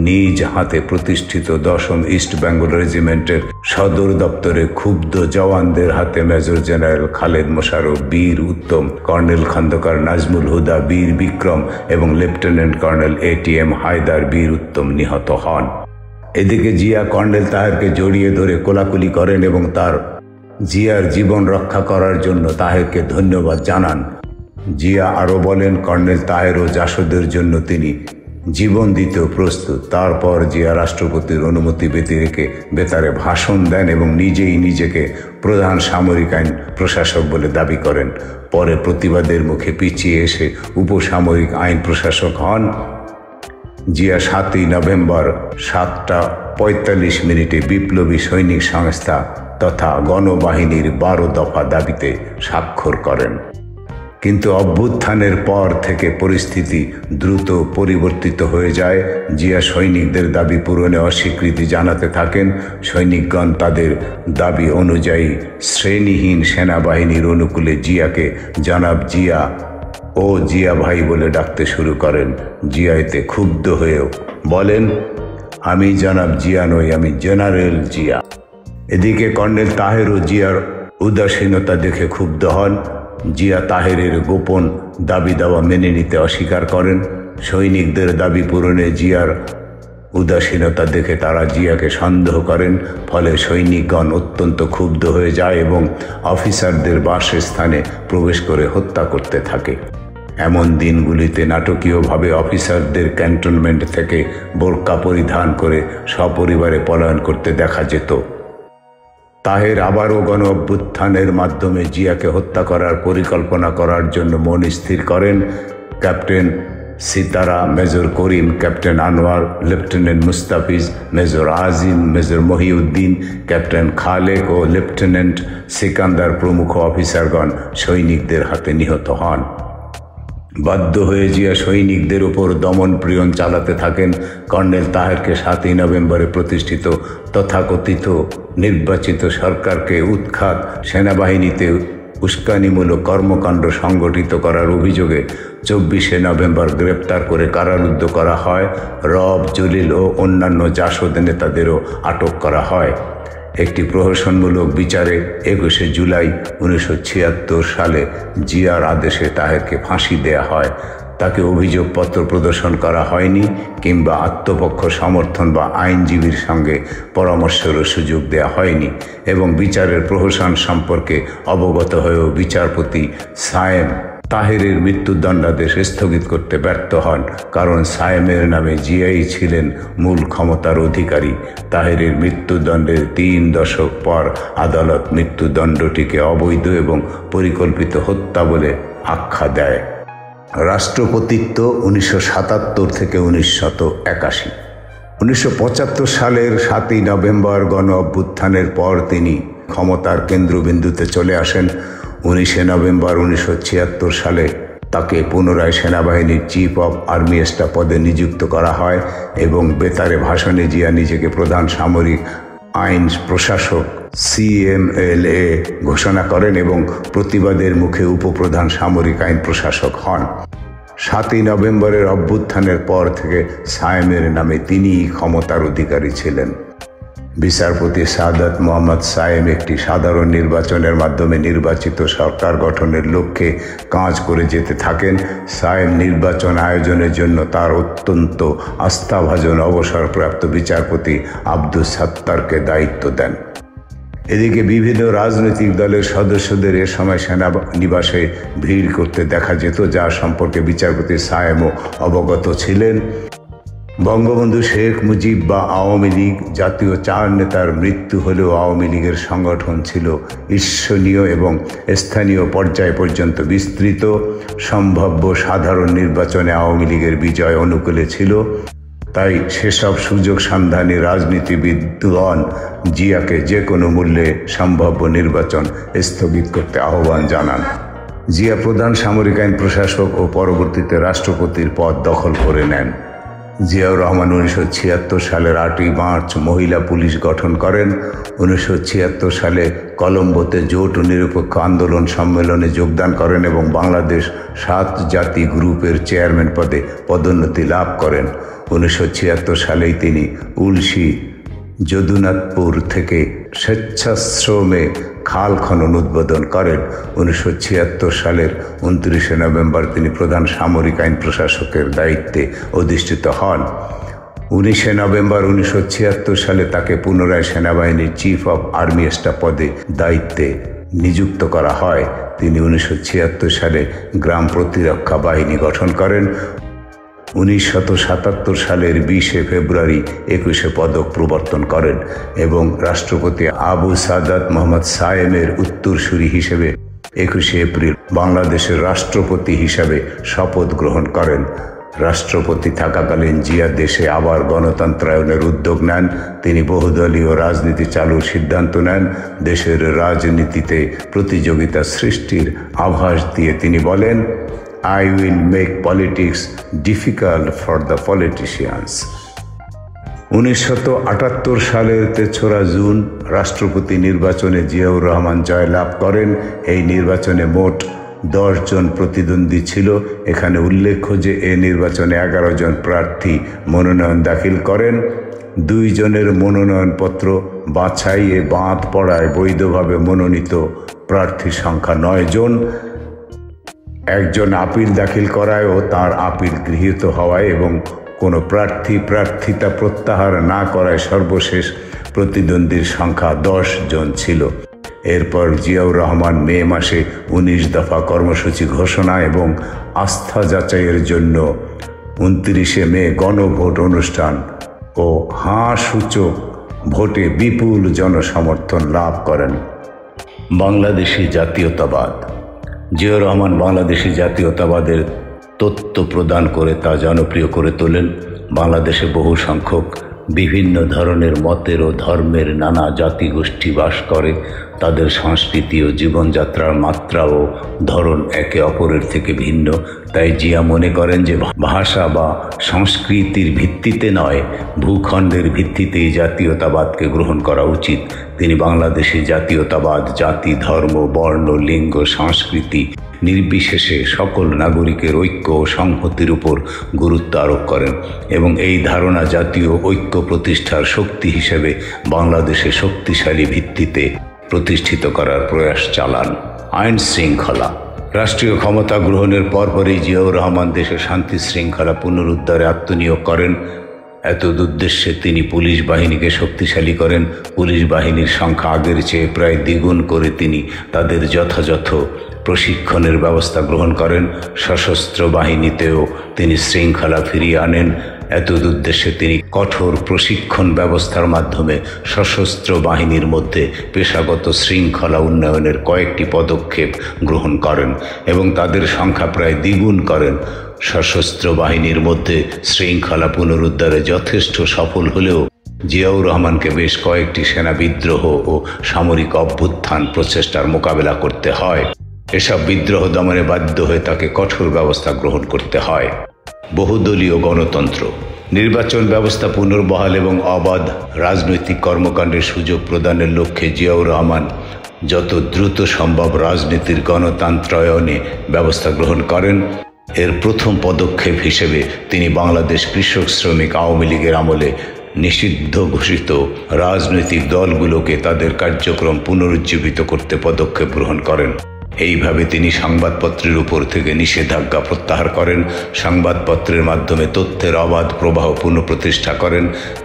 নিজ হাতে প্রতিষ্ঠিত ১০ম ইস্ট বেঙ্গল রেজিমেন্টের সদর দপ্তরে ক্ষুব্ধ জওয়ানদের হাতে মেজর জেনারেল খালেদ মোশাররফ, বীর উত্তম, কর্নেল খন্দকার নাজমুল হুদা, বীর বিক্রম এবং লেফটেন্যান্ট কর্নেল ATM হায়দার, বীর উত্তম নিহত হন। এদিকে জিয়া কর্নেল তাহেরকে জড়িয়ে ধরে কোলাকুলি করেন এবং তার জিয়ার জীবন রক্ষা করার জন্য তাহেরকে ধন্যবাদ জানান। জিয়া আরও বলেন, কর্নেল তাহের ও জাসদের জন্য তিনি জীবন দিতেও প্রস্তুত। তারপর জিয়া রাষ্ট্রপতির অনুমতি ব্যতিরেকে বেতারে ভাষণ দেন এবং নিজেই নিজেকে প্রধান সামরিক আইন প্রশাসক বলে দাবি করেন। পরে প্রতিবাদের মুখে পিছিয়ে এসে উপসামরিক আইন প্রশাসক হন। জিয়া ৭ই নভেম্বর ৭টা ৪৫ বিপ্লবী সৈনিক সংস্থা তথা গণবাহিনীর ১২ দফা দাবিতে স্বাক্ষর করেন। কিন্তু অভ্যুত্থানের পর থেকে পরিস্থিতি দ্রুত পরিবর্তিত হয়ে যায়। জিয়া সৈনিকদের দাবি পূরণে অস্বীকৃতি জানাতে থাকেন। সৈনিকগণ তাদের দাবি অনুযায়ী শ্রেণীহীন সেনাবাহিনীর অনুকূলে জিয়াকে জনাব জিয়া ও জিয়া ভাই বলে ডাকতে শুরু করেন। জিয়া এতে ক্ষুব্ধ হয়েও বলেন, আমি জনাব জিয়া নই, আমি জেনারেল জিয়া। এদিকে কর্নেল তাহেরও জিয়ার উদাসীনতা দেখে ক্ষুব্ধ হন। জিয়া তাহেরের গোপন দাবি দাওয়া মেনে নিতে অস্বীকার করেন। সৈনিকদের দাবি পূরণে জিয়ার উদাসীনতা দেখে তারা জিয়াকে সন্দেহ করেন। ফলে সৈনিকগণ অত্যন্ত ক্ষুব্ধ হয়ে যায় এবং অফিসারদের বাসস্থানে প্রবেশ করে হত্যা করতে থাকে। এমন দিনগুলিতে নাটকীয়ভাবে অফিসারদের ক্যান্টনমেন্ট থেকে বোরকা পরিধান করে সপরিবারে পলায়ন করতে দেখা যেত। তাহের আবারও গণ অভ্যুত্থানের মাধ্যমে জিয়াকে হত্যা করার পরিকল্পনা করার জন্য মন স্থির করেন। Captain Sitara, major Karim, captain Anwar, lieutenant Mustafiz, major Azim, major Mohiuddin, captain Khalek ও লেফটেন্যান্ট সিকান্দার প্রমুখ অফিসারগণ সৈনিকদের হাতে নিহত হন। বাধ্য হয়ে জিয়া সৈনিকদের উপর দমন পীড়ন চালাতে থাকেন। কর্নেল তাহেরকে 7ই নভেম্বরে প্রতিষ্ঠিত তথাকথিত নির্বাচিত সরকারকে উৎখাত সেনাবাহিনীতে উস্কানিমূলক কর্মকাণ্ড সংগঠিত করার অভিযোগে 24শে নভেম্বর গ্রেপ্তার করে কারারুদ্ধ করা হয়। রব, জলিল ও অন্যান্য জাসদ নেতাদেরও আটক করা হয়। একটি প্রহসনমূলক বিচারে 21শে জুলাই 1976 সালে জিয়ার আদেশে তাহেরকে ফাঁসি দেয়া হয়। তাকে অভিযোগপত্র প্রদর্শন করা হয়নি কিংবা আত্মপক্ষ সমর্থন বা আইনজীবীর সঙ্গে পরামর্শেরও সুযোগ দেয়া হয়নি এবং বিচারের প্রহসন সম্পর্কে অবগত হয়েও বিচারপতি সায়েম তাহেরের মৃত্যুদণ্ডাদেশ স্থগিত করতে ব্যর্থ হন, কারণ সায়েমের নামে জিয়াই ছিলেন মূল ক্ষমতার অধিকারী। তাহেরের মৃত্যুদণ্ডের 3 দশক পর আদালত মৃত্যুদণ্ডটিকে অবৈধ এবং পরিকল্পিত হত্যা বলে আখ্যা দেয়। রাষ্ট্রপতিত্ব 1977 থেকে 1981। 1975 সালের 7ই নভেম্বর গণ অভ্যুত্থানের পর তিনি ক্ষমতার কেন্দ্রবিন্দুতে চলে আসেন। 19শে নভেম্বর 1976 সালে তাকে পুনরায় সেনাবাহিনীর চিফ অফ আর্মি স্টাফ পদে নিযুক্ত করা হয় এবং বেতারে ভাষণে জিয়া নিজেকে প্রধান সামরিক আইন প্রশাসক CMLA ঘোষণা করেন এবং প্রতিবাদের মুখে উপপ্রধান সামরিক আইন প্রশাসক হন। 7ই নভেম্বরের অভ্যুত্থানের পর থেকে সায়েমের নামে তিনিই ক্ষমতার অধিকারী ছিলেন। বিচারপতি সাদাত মোহাম্মদ সায়েম একটি সাধারণ নির্বাচনের মাধ্যমে নির্বাচিত সরকার গঠনের লক্ষ্যে কাজ করে যেতে থাকেন। সায়েম নির্বাচন আয়োজনের জন্য তার অত্যন্ত আস্থাভাজন অবসরপ্রাপ্ত বিচারপতি আব্দুস সাত্তারকে দায়িত্ব দেন। এদিকে বিবিধ রাজনৈতিক দলের সদস্যদের এ সময় সেনানিবাসে ভিড় করতে দেখা যেত, যা সম্পর্কে বিচারপতি সায়েমও অবগত ছিলেন। বঙ্গবন্ধু শেখ মুজিব বা আওয়ামী লীগ জাতীয় 4 নেতার মৃত্যু হলেও আওয়ামী লীগের সংগঠন ছিল ঈর্ষণীয় এবং স্থানীয় পর্যায় পর্যন্ত বিস্তৃত। সম্ভাব্য সাধারণ নির্বাচনে আওয়ামী লীগের বিজয় অনুকূলে ছিল। তাই সেসব সুযোগ সন্ধানী রাজনীতিবিদগণ জিয়াকে যে কোনো মূল্যে সম্ভাব্য নির্বাচন স্থগিত করতে আহ্বান জানান। জিয়া প্রধান সামরিক আইন প্রশাসক ও পরবর্তীতে রাষ্ট্রপতির পদ দখল করে নেন। জিয়াউর রহমান 1976 সালের 8ই মার্চ মহিলা পুলিশ গঠন করেন। 1976 সালে কলম্বোতে জোট ও নিরপেক্ষ আন্দোলন সম্মেলনে যোগদান করেন এবং বাংলাদেশ 7 জাতি গ্রুপের চেয়ারম্যান পদে পদোন্নতি লাভ করেন। 1976 সালেই তিনি উলসি যদুনাথপুর থেকে স্বেচ্ছাশ্রমে খাল খনন উদ্বোধন করেন। 1976 সালের 29শে নভেম্বর তিনি প্রধান সামরিক আইন প্রশাসকের দায়িত্বে অধিষ্ঠিত হন। 19শে নভেম্বর 1976 সালে তাকে পুনরায় সেনাবাহিনীর চিফ অফ আর্মি স্টাফ পদে দায়িত্বে নিযুক্ত করা হয়। তিনি 1976 সালে গ্রাম প্রতিরক্ষা বাহিনী গঠন করেন। 1977 সালের 20শে ফেব্রুয়ারি 21শে পদক প্রবর্তন করেন এবং রাষ্ট্রপতি আবু সাদাত মোহাম্মদ সায়েমের উত্তরসূরি হিসেবে 21শে এপ্রিল বাংলাদেশের রাষ্ট্রপতি হিসাবে শপথ গ্রহণ করেন। রাষ্ট্রপতি থাকাকালীন জিয়া দেশে আবার গণতন্ত্রায়নের উদ্যোগ নেন। তিনি বহুদলীয় রাজনীতি চালুর সিদ্ধান্ত নেন। দেশের রাজনীতিতে প্রতিযোগিতা সৃষ্টির আভাস দিয়ে তিনি বলেন, I will make politics difficult for the politicians. 1978 সালের 3রা জুন রাষ্ট্রপতি নির্বাচনে জিয়াউর রহমান জয়লাভ করেন। এই নির্বাচনে মোট 10 জন প্রতিদ্বন্দ্বী ছিল। এখানে উল্লেখ্য যে এই নির্বাচনে 11 জন প্রার্থী মনোনয়ন দাখিল করেন। 2 জনের মনোনয়নপত্র বাছাইয়ে বাদ পড়ায় বৈধভাবে মনোনীত প্রার্থীর সংখ্যা 9 জন। 1 জন আপিল দাখিল করায় ও তার আপিল গৃহীত হওয়ায় এবং কোনো প্রার্থী প্রার্থিতা প্রত্যাহার না করায় সর্বশেষ প্রতিদ্বন্দ্বীর সংখ্যা 10 জন ছিল। এরপর জিয়াউর রহমান মে মাসে 19 দফা কর্মসূচি ঘোষণা এবং আস্থা যাচাইয়ের জন্য 29 মে গণভোট অনুষ্ঠান ও সূচক ভোটে বিপুল জনসমর্থন লাভ করেন। বাংলাদেশি জাতীয়তাবাদ। জিয়াউর রহমান বাংলাদেশি জাতীয়তাবাদের তত্ত্ব প্রদান করে তা জনপ্রিয় করে তোলেন। বাংলাদেশে বহু সংখ্যক বিভিন্ন ধরনের মতের ও ধর্মের নানা জাতিগোষ্ঠী বাস করে। তাদের সংস্কৃতি ও জীবনযাত্রার মাত্রা ও ধরন একে অপরের থেকে ভিন্ন। তাই জিয়া মনে করেন যে ভাষা বা সংস্কৃতির ভিত্তিতে নয়, ভূখণ্ডের ভিত্তিতেই জাতীয়তাবাদকে গ্রহণ করা উচিত। তিনি বাংলাদেশি জাতীয়তাবাদ জাতি, ধর্ম, বর্ণ, লিঙ্গ, সংস্কৃতি নির্বিশেষে সকল নাগরিকের ঐক্য ও সংহতির উপর গুরুত্ব আরোপ করেন এবং এই ধারণা জাতীয় ঐক্য প্রতিষ্ঠার শক্তি হিসেবে বাংলাদেশে শক্তিশালী ভিত্তিতে প্রতিষ্ঠিত করার প্রয়াস চালান। আইন শৃঙ্খলা। রাষ্ট্রীয় ক্ষমতা গ্রহণের পরপরই জিয়াউর রহমান দেশে শান্তি শৃঙ্খলা পুনরুদ্ধারে আত্মনিয়োগ করেন। এতদুদ্দেশ্যে তিনি পুলিশ বাহিনীকে শক্তিশালী করেন। পুলিশ বাহিনীর সংখ্যা আগের চেয়ে প্রায় দ্বিগুণ করে তিনি তাদের যথাযথ প্রশিক্ষণের ব্যবস্থা গ্রহণ করেন। সশস্ত্র বাহিনীতেও তিনি শৃঙ্খলা ফিরিয়ে আনেন। এতদুদ্দেশ্যে তিনি কঠোর প্রশিক্ষণ ব্যবস্থার মাধ্যমে সশস্ত্র বাহিনীর মধ্যে পেশাগত শৃঙ্খলা উন্নয়নের কয়েকটি পদক্ষেপ গ্রহণ করেন এবং তাদের সংখ্যা প্রায় দ্বিগুণ করেন। সশস্ত্র বাহিনীর মধ্যে শৃঙ্খলা পুনরুদ্ধারে যথেষ্ট সফল হলেও জিয়াউর রহমানকে বেশ কয়েকটি সেনা বিদ্রোহ ও সামরিক অভ্যুত্থান প্রচেষ্টার মোকাবেলা করতে হয়। এসব বিদ্রোহ দমনে বাধ্য হয়ে তাকে কঠোর ব্যবস্থা গ্রহণ করতে হয়। বহুদলীয় গণতন্ত্র। নির্বাচন ব্যবস্থা পুনর্বহাল এবং অবাধ রাজনৈতিক কর্মকাণ্ডের সুযোগ প্রদানের লক্ষ্যে জিয়াউর রহমান যত দ্রুত সম্ভব রাজনীতির গণতন্ত্রায়নে ব্যবস্থা গ্রহণ করেন। এর প্রথম পদক্ষেপ হিসেবে তিনি বাংলাদেশ কৃষক শ্রমিক আওয়ামী লীগের আমলে নিষিদ্ধ ঘোষিত রাজনৈতিক দলগুলোকে তাদের কার্যক্রম পুনরুজ্জীবিত করতে পদক্ষেপ গ্রহণ করেন। এইভাবে তিনি সংবাদপত্রের উপর থেকে নিষেধাজ্ঞা প্রত্যাহার করেন, সংবাদপত্রের মাধ্যমে তথ্যের অবাধ প্রবাহ পুনঃপ্রতিষ্ঠা করেন।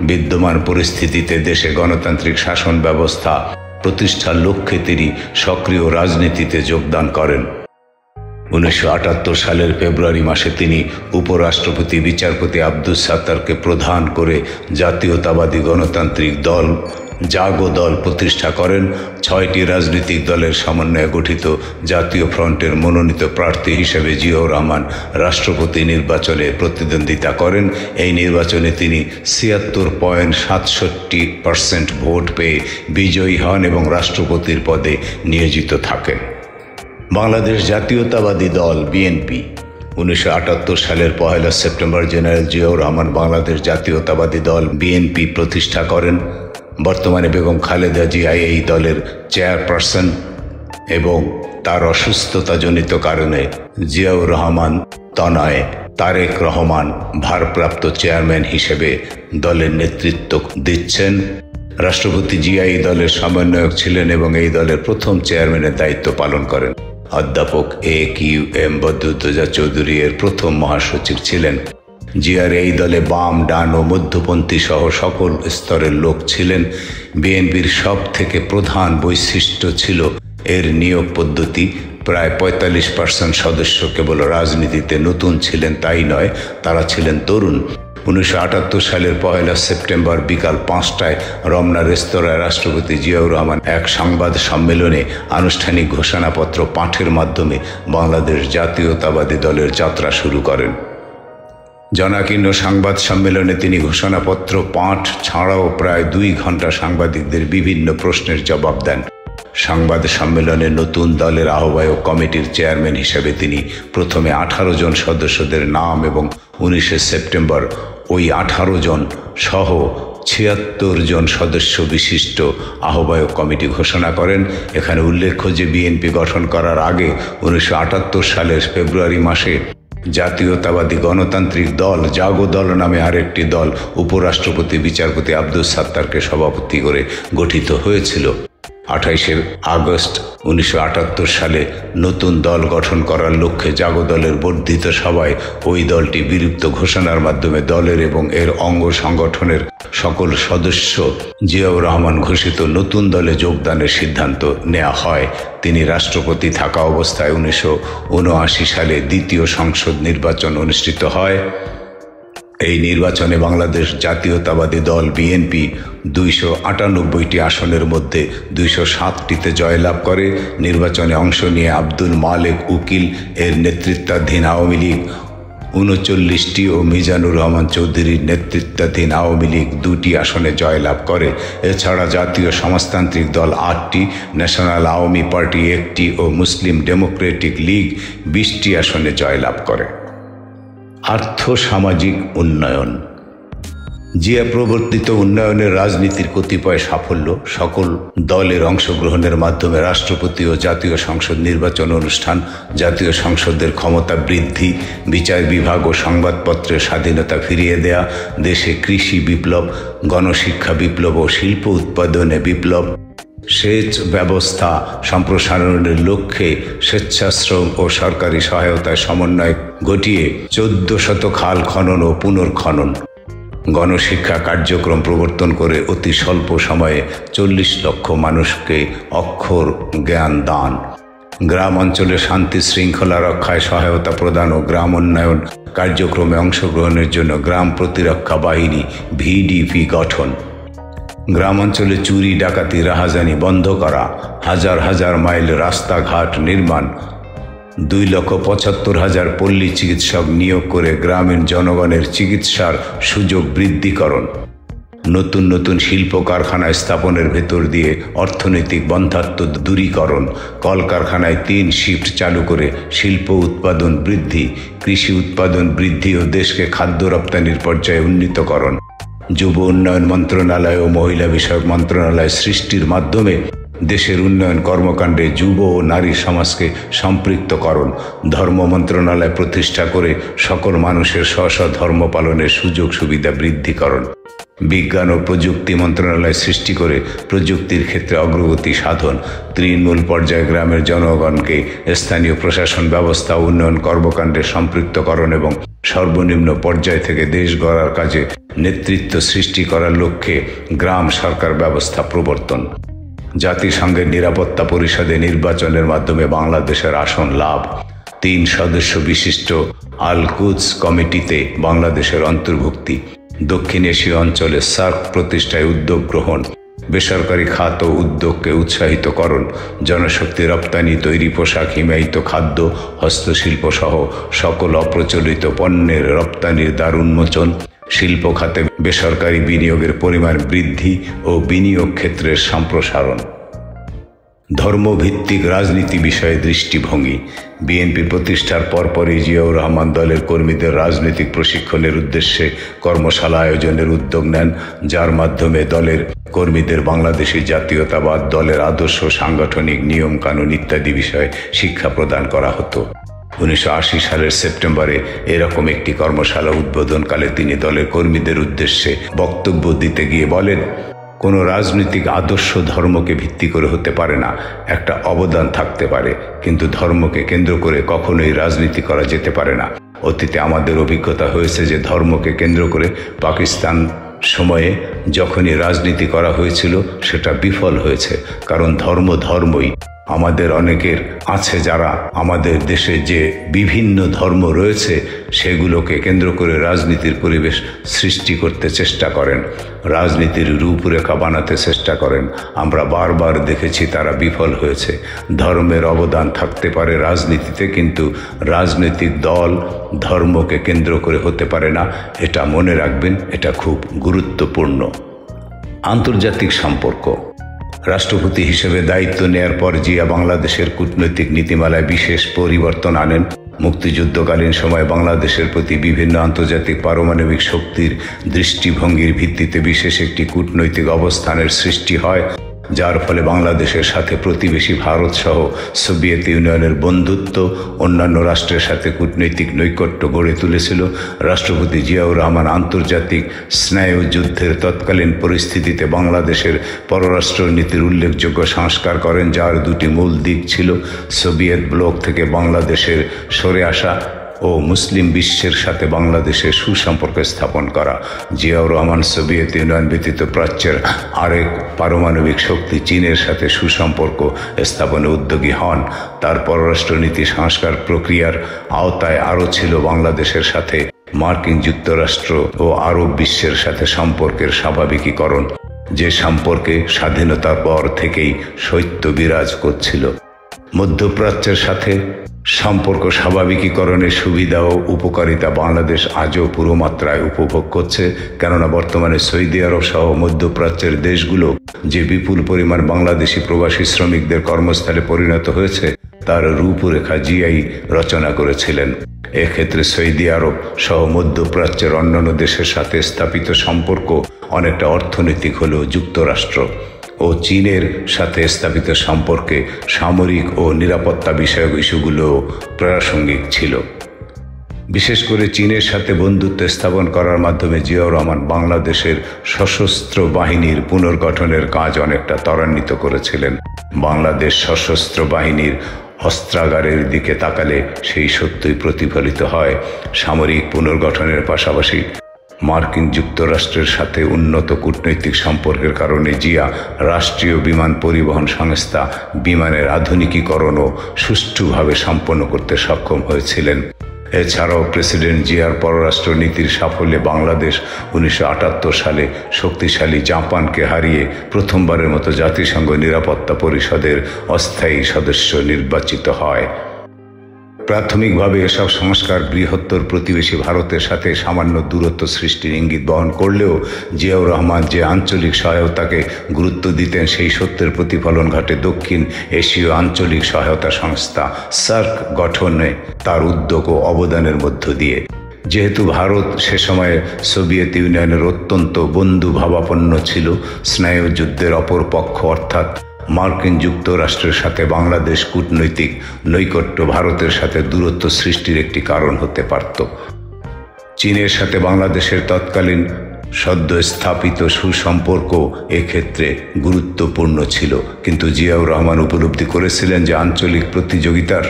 বিদ্যমান পরিস্থিতিতে দেশে গণতান্ত্রিক শাসন ব্যবস্থা প্রতিষ্ঠার লক্ষ্যে তিনি সক্রিয় রাজনীতিতে যোগদান করেন। 1978 সালের ফেব্রুয়ারি মাসে তিনি উপরাষ্ট্রপতি বিচারপতি আব্দুস সাত্তারকে প্রধান করে জাতীয়তাবাদী গণতান্ত্রিক দল জাগো দল প্রতিষ্ঠা করেন। 6টি রাজনৈতিক দলের সমন্বয়ে গঠিত জাতীয় ফ্রন্টের মনোনীত প্রার্থী হিসেবে জিয়াউর রহমান রাষ্ট্রপতি নির্বাচনে প্রতিদ্বন্দ্বিতা করেন। এই নির্বাচনে তিনি 76.67% ভোট পেয়ে বিজয়ী হন এবং রাষ্ট্রপতির পদে নিয়োজিত থাকেন। বাংলাদেশ জাতীয়তাবাদী দল বিএনপি। 1978 সালের 1 সেপ্টেম্বর জেনারেল জিয়াউর রহমান বাংলাদেশ জাতীয়তাবাদী দল বিএনপি প্রতিষ্ঠা করেন। বর্তমানে বেগম খালেদা জিয়া এই দলের চেয়ারপারসন এবং তার অসুস্থতাজনিত কারণে জিয়াউর রহমান তনয় তারেক রহমান ভারপ্রাপ্ত চেয়ারম্যান হিসেবে দলের নেতৃত্ব দিচ্ছেন। রাষ্ট্রপতি জিয়া এই দলের সমন্বয়ক ছিলেন এবং এই দলের প্রথম চেয়ারম্যানের দায়িত্ব পালন করেন। অধ্যাপক AQM বদরুদ্দোজা চৌধুরী এর প্রথম মহাসচিব ছিলেন। জিয়ার এই দলে বাম, ডান ও মধ্যপন্থী সহ সকল স্তরের লোক ছিলেন। বিএনপির সব থেকে প্রধান বৈশিষ্ট্য ছিল এর নিয়োগ পদ্ধতি। প্রায় 45% সদস্য কেবল রাজনীতিতে নতুন ছিলেন তাই নয়, তারা ছিলেন তরুণ। 1978 সালের 1 সেপ্টেম্বর বিকাল 5টায় রমনা রেস্তোরাঁয় রাষ্ট্রপতি জিয়াউর রহমান এক সংবাদ সম্মেলনে আনুষ্ঠানিক ঘোষণাপত্র পাঠের মাধ্যমে বাংলাদেশ জাতীয়তাবাদী দলের যাত্রা শুরু করেন। জনাকীর্ণ সংবাদ সম্মেলনে তিনি ঘোষণাপত্র পাঠ ছাড়াও প্রায় 2 ঘন্টা সাংবাদিকদের বিভিন্ন প্রশ্নের জবাব দেন। সংবাদ সম্মেলনে নতুন দলের আহ্বায়ক কমিটির চেয়ারম্যান হিসেবে তিনি প্রথমে 18 জন সদস্যদের নাম এবং 19 সেপ্টেম্বর ওই 18 জন সহ 76 জন সদস্য বিশিষ্ট আহ্বায়ক কমিটি ঘোষণা করেন। এখানে উল্লেখ্য যে বিএনপি গঠন করার আগে 1978 সালের ফেব্রুয়ারি মাসে জাতীয়তাবাদী গণতান্ত্রিক দল জাগো দল নামে আরেকটি দল উপরাষ্ট্রপতি বিচারপতি আব্দুস সাত্তারকে সভাপতি করে গঠিত হয়েছিল। 28 আগস্ট 1978 সালে নতুন দল গঠন করার লক্ষ্যে জাগো দলের বর্ধিত সভায় ওই দলটি বিলুপ্ত ঘোষণার মাধ্যমে দলের এবং এর অঙ্গ সংগঠনের সকল সদস্য জিয়াউর রহমান ঘোষিত নতুন দলে যোগদানের সিদ্ধান্ত নেওয়া হয়। তিনি রাষ্ট্রপতি থাকা অবস্থায় 1979 সালে দ্বিতীয় সংসদ নির্বাচন অনুষ্ঠিত হয়। এই নির্বাচনে বাংলাদেশ জাতীয়তাবাদী দল বিএনপি 298টি আসনের মধ্যে 207টিতে জয়লাভ করে। নির্বাচনে অংশ নিয়ে আব্দুল মালেক উকিল এর নেতৃত্বাধীন আওয়ামী লীগ 39টি ও মিজানুর রহমান চৌধুরীর নেতৃত্বাধীন আওয়ামী লীগ 2টি আসনে জয়লাভ করে। এছাড়া জাতীয় সমাজতান্ত্রিক দল 8টি, ন্যাশনাল আওয়ামী পার্টি 1টি ও মুসলিম ডেমোক্রেটিক লীগ 20টি আসনে জয়লাভ করে। আর্থ সামাজিক উন্নয়ন। জিয়া প্রবর্তিত উন্নয়নের রাজনীতির কতিপয় সাফল্য সকল দলের অংশগ্রহণের মাধ্যমে রাষ্ট্রপতি ও জাতীয় সংসদ নির্বাচন অনুষ্ঠান, জাতীয় সংসদের ক্ষমতা বৃদ্ধি, বিচার বিভাগ ও সংবাদপত্রের স্বাধীনতা ফিরিয়ে দেয়া, দেশে কৃষি বিপ্লব, গণশিক্ষা বিপ্লব ও শিল্প উৎপাদনে বিপ্লব, সেচ ব্যবস্থা সম্প্রসারণের লক্ষ্যে স্বেচ্ছাশ্রম ও সরকারি সহায়তায় সমন্বয় ঘটিয়ে 1400 খাল খনন ও পুনর্খনন, গণশিক্ষা কার্যক্রম প্রবর্তন করে অতি স্বল্প সময়ে 40 লক্ষ মানুষকে অক্ষর জ্ঞান দান, গ্রাম অঞ্চলে শান্তি শৃঙ্খলা রক্ষায় সহায়তা প্রদান ও গ্রাম উন্নয়ন কার্যক্রমে অংশগ্রহণের জন্য গ্রাম প্রতিরক্ষা বাহিনী ভিডিপি গঠন, গ্রাম অঞ্চলে চুরি ডাকাতি রাহাজানি বন্ধ করা, হাজার হাজার মাইল রাস্তাঘাট নির্মাণ, 2,75,000 পল্লী চিকিৎসক নিয়োগ করে গ্রামীণ জনগণের চিকিৎসার সুযোগ বৃদ্ধিকরণ, নতুন নতুন শিল্প কারখানা স্থাপনের ভেতর দিয়ে অর্থনৈতিক বন্ধাত্ব দূরীকরণ, কলকারখানায় 3 শিফট চালু করে শিল্প উৎপাদন বৃদ্ধি, কৃষি উৎপাদন বৃদ্ধি ও দেশকে খাদ্য রপ্তানির পর্যায়ে উন্নীতকরণ, যুব উন্নয়ন মন্ত্রণালয় ও মহিলা বিষয়ক মন্ত্রণালয় সৃষ্টির মাধ্যমে দেশের উন্নয়ন কর্মকাণ্ডে যুব ও নারী সমাজকে সম্পৃক্তকরণ, ধর্ম মন্ত্রণালয় প্রতিষ্ঠা করে সকল মানুষের স্ব ধর্ম পালনের সুযোগ সুবিধা বৃদ্ধিকরণ, বিজ্ঞান ও প্রযুক্তি মন্ত্রণালয় সৃষ্টি করে প্রযুক্তির ক্ষেত্রে অগ্রগতি সাধন, তৃণমূল পর্যায়ে গ্রামের জনগণকে স্থানীয় প্রশাসন ব্যবস্থা উন্নয়ন কর্মকাণ্ডে সম্পৃক্তকরণ এবং সর্বনিম্ন পর্যায় থেকে দেশ গড়ার কাজে নেতৃত্ব সৃষ্টি করার লক্ষ্যে গ্রাম সরকার ব্যবস্থা প্রবর্তন, জাতিসংঘের নিরাপত্তা পরিষদে নির্বাচনের মাধ্যমে বাংলাদেশের আসন লাভ, 3 সদস্য বিশিষ্ট আল কুদস কমিটিতে বাংলাদেশের অন্তর্ভুক্তি, দক্ষিণ এশীয় অঞ্চলে সার্ক প্রতিষ্ঠায় উদ্যোগ গ্রহণ, বেসরকারি খাত ও উদ্যোগকে উৎসাহিতকরণ, জনশক্তি রপ্তানি, তৈরি পোশাক, হিমায়িত খাদ্য, হস্তশিল্প সহ সকল অপ্রচলিত পণ্যের রপ্তানির দ্বার উন্মোচন, শিল্প খাতে বেসরকারি বিনিয়োগের পরিমাণ বৃদ্ধি ও বিনিয়োগ ক্ষেত্রের সম্প্রসারণ। ধর্মভিত্তিক রাজনীতি বিষয়ে দৃষ্টিভঙ্গি। বিএনপি প্রতিষ্ঠার পরপরই জিয়াউর রহমান দলের কর্মীদের রাজনৈতিক প্রশিক্ষণের উদ্দেশ্যে কর্মশালা আয়োজনের উদ্যোগ নেন, যার মাধ্যমে দলের কর্মীদের বাংলাদেশি জাতীয়তাবাদ, দলের আদর্শ, সাংগঠনিক নিয়ম কানুন ইত্যাদি বিষয়ে শিক্ষা প্রদান করা হতো। 1980 সালের সেপ্টেম্বরে এরকম একটি কর্মশালা উদ্বোধনকালে তিনি দলের কর্মীদের উদ্দেশ্যে বক্তব্য দিতে গিয়ে বলেন, কোনো রাজনৈতিক আদর্শ ধর্মকে ভিত্তি করে হতে পারে না। একটা অবদান থাকতে পারে, কিন্তু ধর্মকে কেন্দ্র করে কখনোই রাজনীতি করা যেতে পারে না। অতীতে আমাদের অভিজ্ঞতা হয়েছে যে ধর্মকে কেন্দ্র করে পাকিস্তান সময়ে যখনই রাজনীতি করা হয়েছিল সেটা বিফল হয়েছে, কারণ ধর্মই আমাদের অনেকের আছে যারা আমাদের দেশে যে বিভিন্ন ধর্ম রয়েছে সেগুলোকে কেন্দ্র করে রাজনীতির পরিবেশ সৃষ্টি করতে চেষ্টা করেন, রাজনীতির রূপরেখা বানাতে চেষ্টা করেন। আমরা বারবার দেখেছি তারা বিফল হয়েছে। ধর্মের অবদান থাকতে পারে রাজনীতিতে, কিন্তু রাজনৈতিক দল ধর্মকে কেন্দ্র করে হতে পারে না। এটা মনে রাখবেন, এটা খুব গুরুত্বপূর্ণ। আন্তর্জাতিক সম্পর্ক। রাষ্ট্রপতি হিসেবে দায়িত্ব নেয়ার পর জিয়া বাংলাদেশের কূটনৈতিক নীতিমালায় বিশেষ পরিবর্তন আনেন। মুক্তিযুদ্ধকালীন সময়ে বাংলাদেশের প্রতি বিভিন্ন আন্তর্জাতিক পারমাণবিক শক্তির দৃষ্টিভঙ্গির ভিত্তিতে বিশেষ একটি কূটনৈতিক অবস্থানের সৃষ্টি হয়, যার ফলে বাংলাদেশের সাথে প্রতিবেশী ভারত সহ সোভিয়েত ইউনিয়নের বন্ধুত্ব অন্যান্য রাষ্ট্রের সাথে কূটনৈতিক নৈকট্য গড়ে তুলেছিল। রাষ্ট্রপতি জিয়াউর রহমান আন্তর্জাতিক স্নায়ুযুদ্ধের তৎকালীন পরিস্থিতিতে বাংলাদেশের পররাষ্ট্র নীতির উল্লেখযোগ্য সংস্কার করেন, যার দুটি মূল দিক ছিল সোভিয়েত ব্লক থেকে বাংলাদেশের সরে আসা ও মুসলিম বিশ্বের সাথে বাংলাদেশের সুসম্পর্ক স্থাপন করা। জিয়াউর রহমান সোভিয়েত ইউনিয়ন ব্যতীত প্রাচ্যের আরেক পারমাণবিক শক্তি চীনের সাথে সুসম্পর্ক স্থাপনে উদ্যোগী হন। তার পররাষ্ট্রনীতি সংস্কার প্রক্রিয়ার আওতায় আরও ছিল বাংলাদেশের সাথে মার্কিন যুক্তরাষ্ট্র ও আরব বিশ্বের সাথে সম্পর্কের স্বাভাবিকীকরণ, যে সম্পর্কে স্বাধীনতার পর থেকেই শৈত্য বিরাজ করছিল। মধ্যপ্রাচ্যের সাথে সম্পর্ক স্বাভাবিকীকরণের সুবিধা ও উপকারিতা বাংলাদেশ আজও পুরো মাত্রায় উপভোগ করছে, কেননা বর্তমানে সৌদি আরব সহ মধ্যপ্রাচ্যের দেশগুলো যে বিপুল পরিমাণ বাংলাদেশি প্রবাসী শ্রমিকদের কর্মস্থলে পরিণত হয়েছে তার রূপরেখা জিয়াই রচনা করেছিলেন। এক্ষেত্রে সৌদি আরব সহ মধ্যপ্রাচ্যের অন্যান্য দেশের সাথে স্থাপিত সম্পর্ক অনেকটা অর্থনৈতিক হলেও যুক্তরাষ্ট্র ও চীনের সাথে স্থাপিত সম্পর্কে সামরিক ও নিরাপত্তা বিষয়ক ইস্যুগুলো প্রাসঙ্গিক ছিল। বিশেষ করে চীনের সাথে বন্ধুত্ব স্থাপন করার মাধ্যমে জিয়াউর রহমান বাংলাদেশের সশস্ত্র বাহিনীর পুনর্গঠনের কাজ অনেকটা ত্বরান্বিত করেছিলেন। বাংলাদেশ সশস্ত্র বাহিনীর অস্ত্রাগারের দিকে তাকালে সেই সত্যই প্রতিফলিত হয়। সামরিক পুনর্গঠনের পাশাপাশি মার্কিন যুক্তরাষ্ট্রের সাথে উন্নত কূটনৈতিক সম্পর্কের কারণে জিয়া রাষ্ট্রীয় বিমান পরিবহন সংস্থা বিমানের আধুনিকীকরণও সুষ্ঠুভাবে সম্পন্ন করতে সক্ষম হয়েছিলেন। এছাড়াও প্রেসিডেন্ট জিয়ার পররাষ্ট্রনীতির সাফল্যে বাংলাদেশ 1978 সালে শক্তিশালী জাপানকে হারিয়ে প্রথমবারের মতো জাতিসংঘ নিরাপত্তা পরিষদের অস্থায়ী সদস্য নির্বাচিত হয়। প্রাথমিকভাবে এসব সংস্কার বৃহত্তর প্রতিবেশী ভারতের সাথে সামান্য দূরত্ব সৃষ্টির ইঙ্গিত বহন করলেও জিয়াউর রহমান যে আঞ্চলিক সহায়তাকে গুরুত্ব দিতেন সেই সত্যের প্রতিফলন ঘটে দক্ষিণ এশীয় আঞ্চলিক সহায়তা সংস্থা সার্ক গঠনে তার উদ্যোগ ও অবদানের মধ্য দিয়ে। যেহেতু ভারত সে সময়ে সোভিয়েত ইউনিয়নের অত্যন্ত বন্ধুভাবাপন্ন ছিল, স্নায়ুযুদ্ধের অপর পক্ষ অর্থাৎ মার্কিন যুক্তরাষ্ট্রের সাথে বাংলাদেশ কূটনৈতিক নৈকট্য ভারতের সাথে দূরত্ব সৃষ্টির একটি কারণ হতে পারত। চীনের সাথে বাংলাদেশের তৎকালীন সদ্য স্থাপিত সুসম্পর্ক এক্ষেত্রে গুরুত্বপূর্ণ ছিল, কিন্তু জিয়াউর রহমান উপলব্ধি করেছিলেন যে আঞ্চলিক প্রতিযোগিতার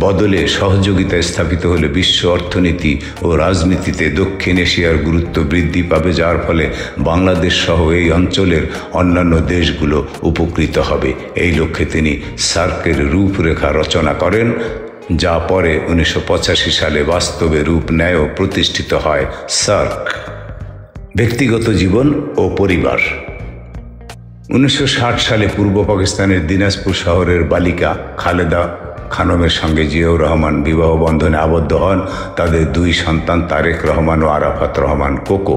বদলে সহযোগিতা স্থাপিত হলে বিশ্ব অর্থনীতি ও রাজনীতিতে দক্ষিণ এশিয়ার গুরুত্ব বৃদ্ধি পাবে, যার ফলে বাংলাদেশ সহ এই অঞ্চলের অন্যান্য দেশগুলো উপকৃত হবে। এই লক্ষ্যে তিনি সার্কের রূপরেখা রচনা করেন, যা পরে 1985 সালে বাস্তবে রূপ নেয় ও প্রতিষ্ঠিত হয় সার্ক। ব্যক্তিগত জীবন ও পরিবার। 1960 সালে পূর্ব পাকিস্তানের দিনাজপুর শহরের বালিকা খালেদা খানমের সঙ্গে জিয়াউর রহমান বিবাহ বন্ধনে আবদ্ধ হন। তাদের দুই সন্তান তারেক রহমান ও আরাফাত রহমান কোকো।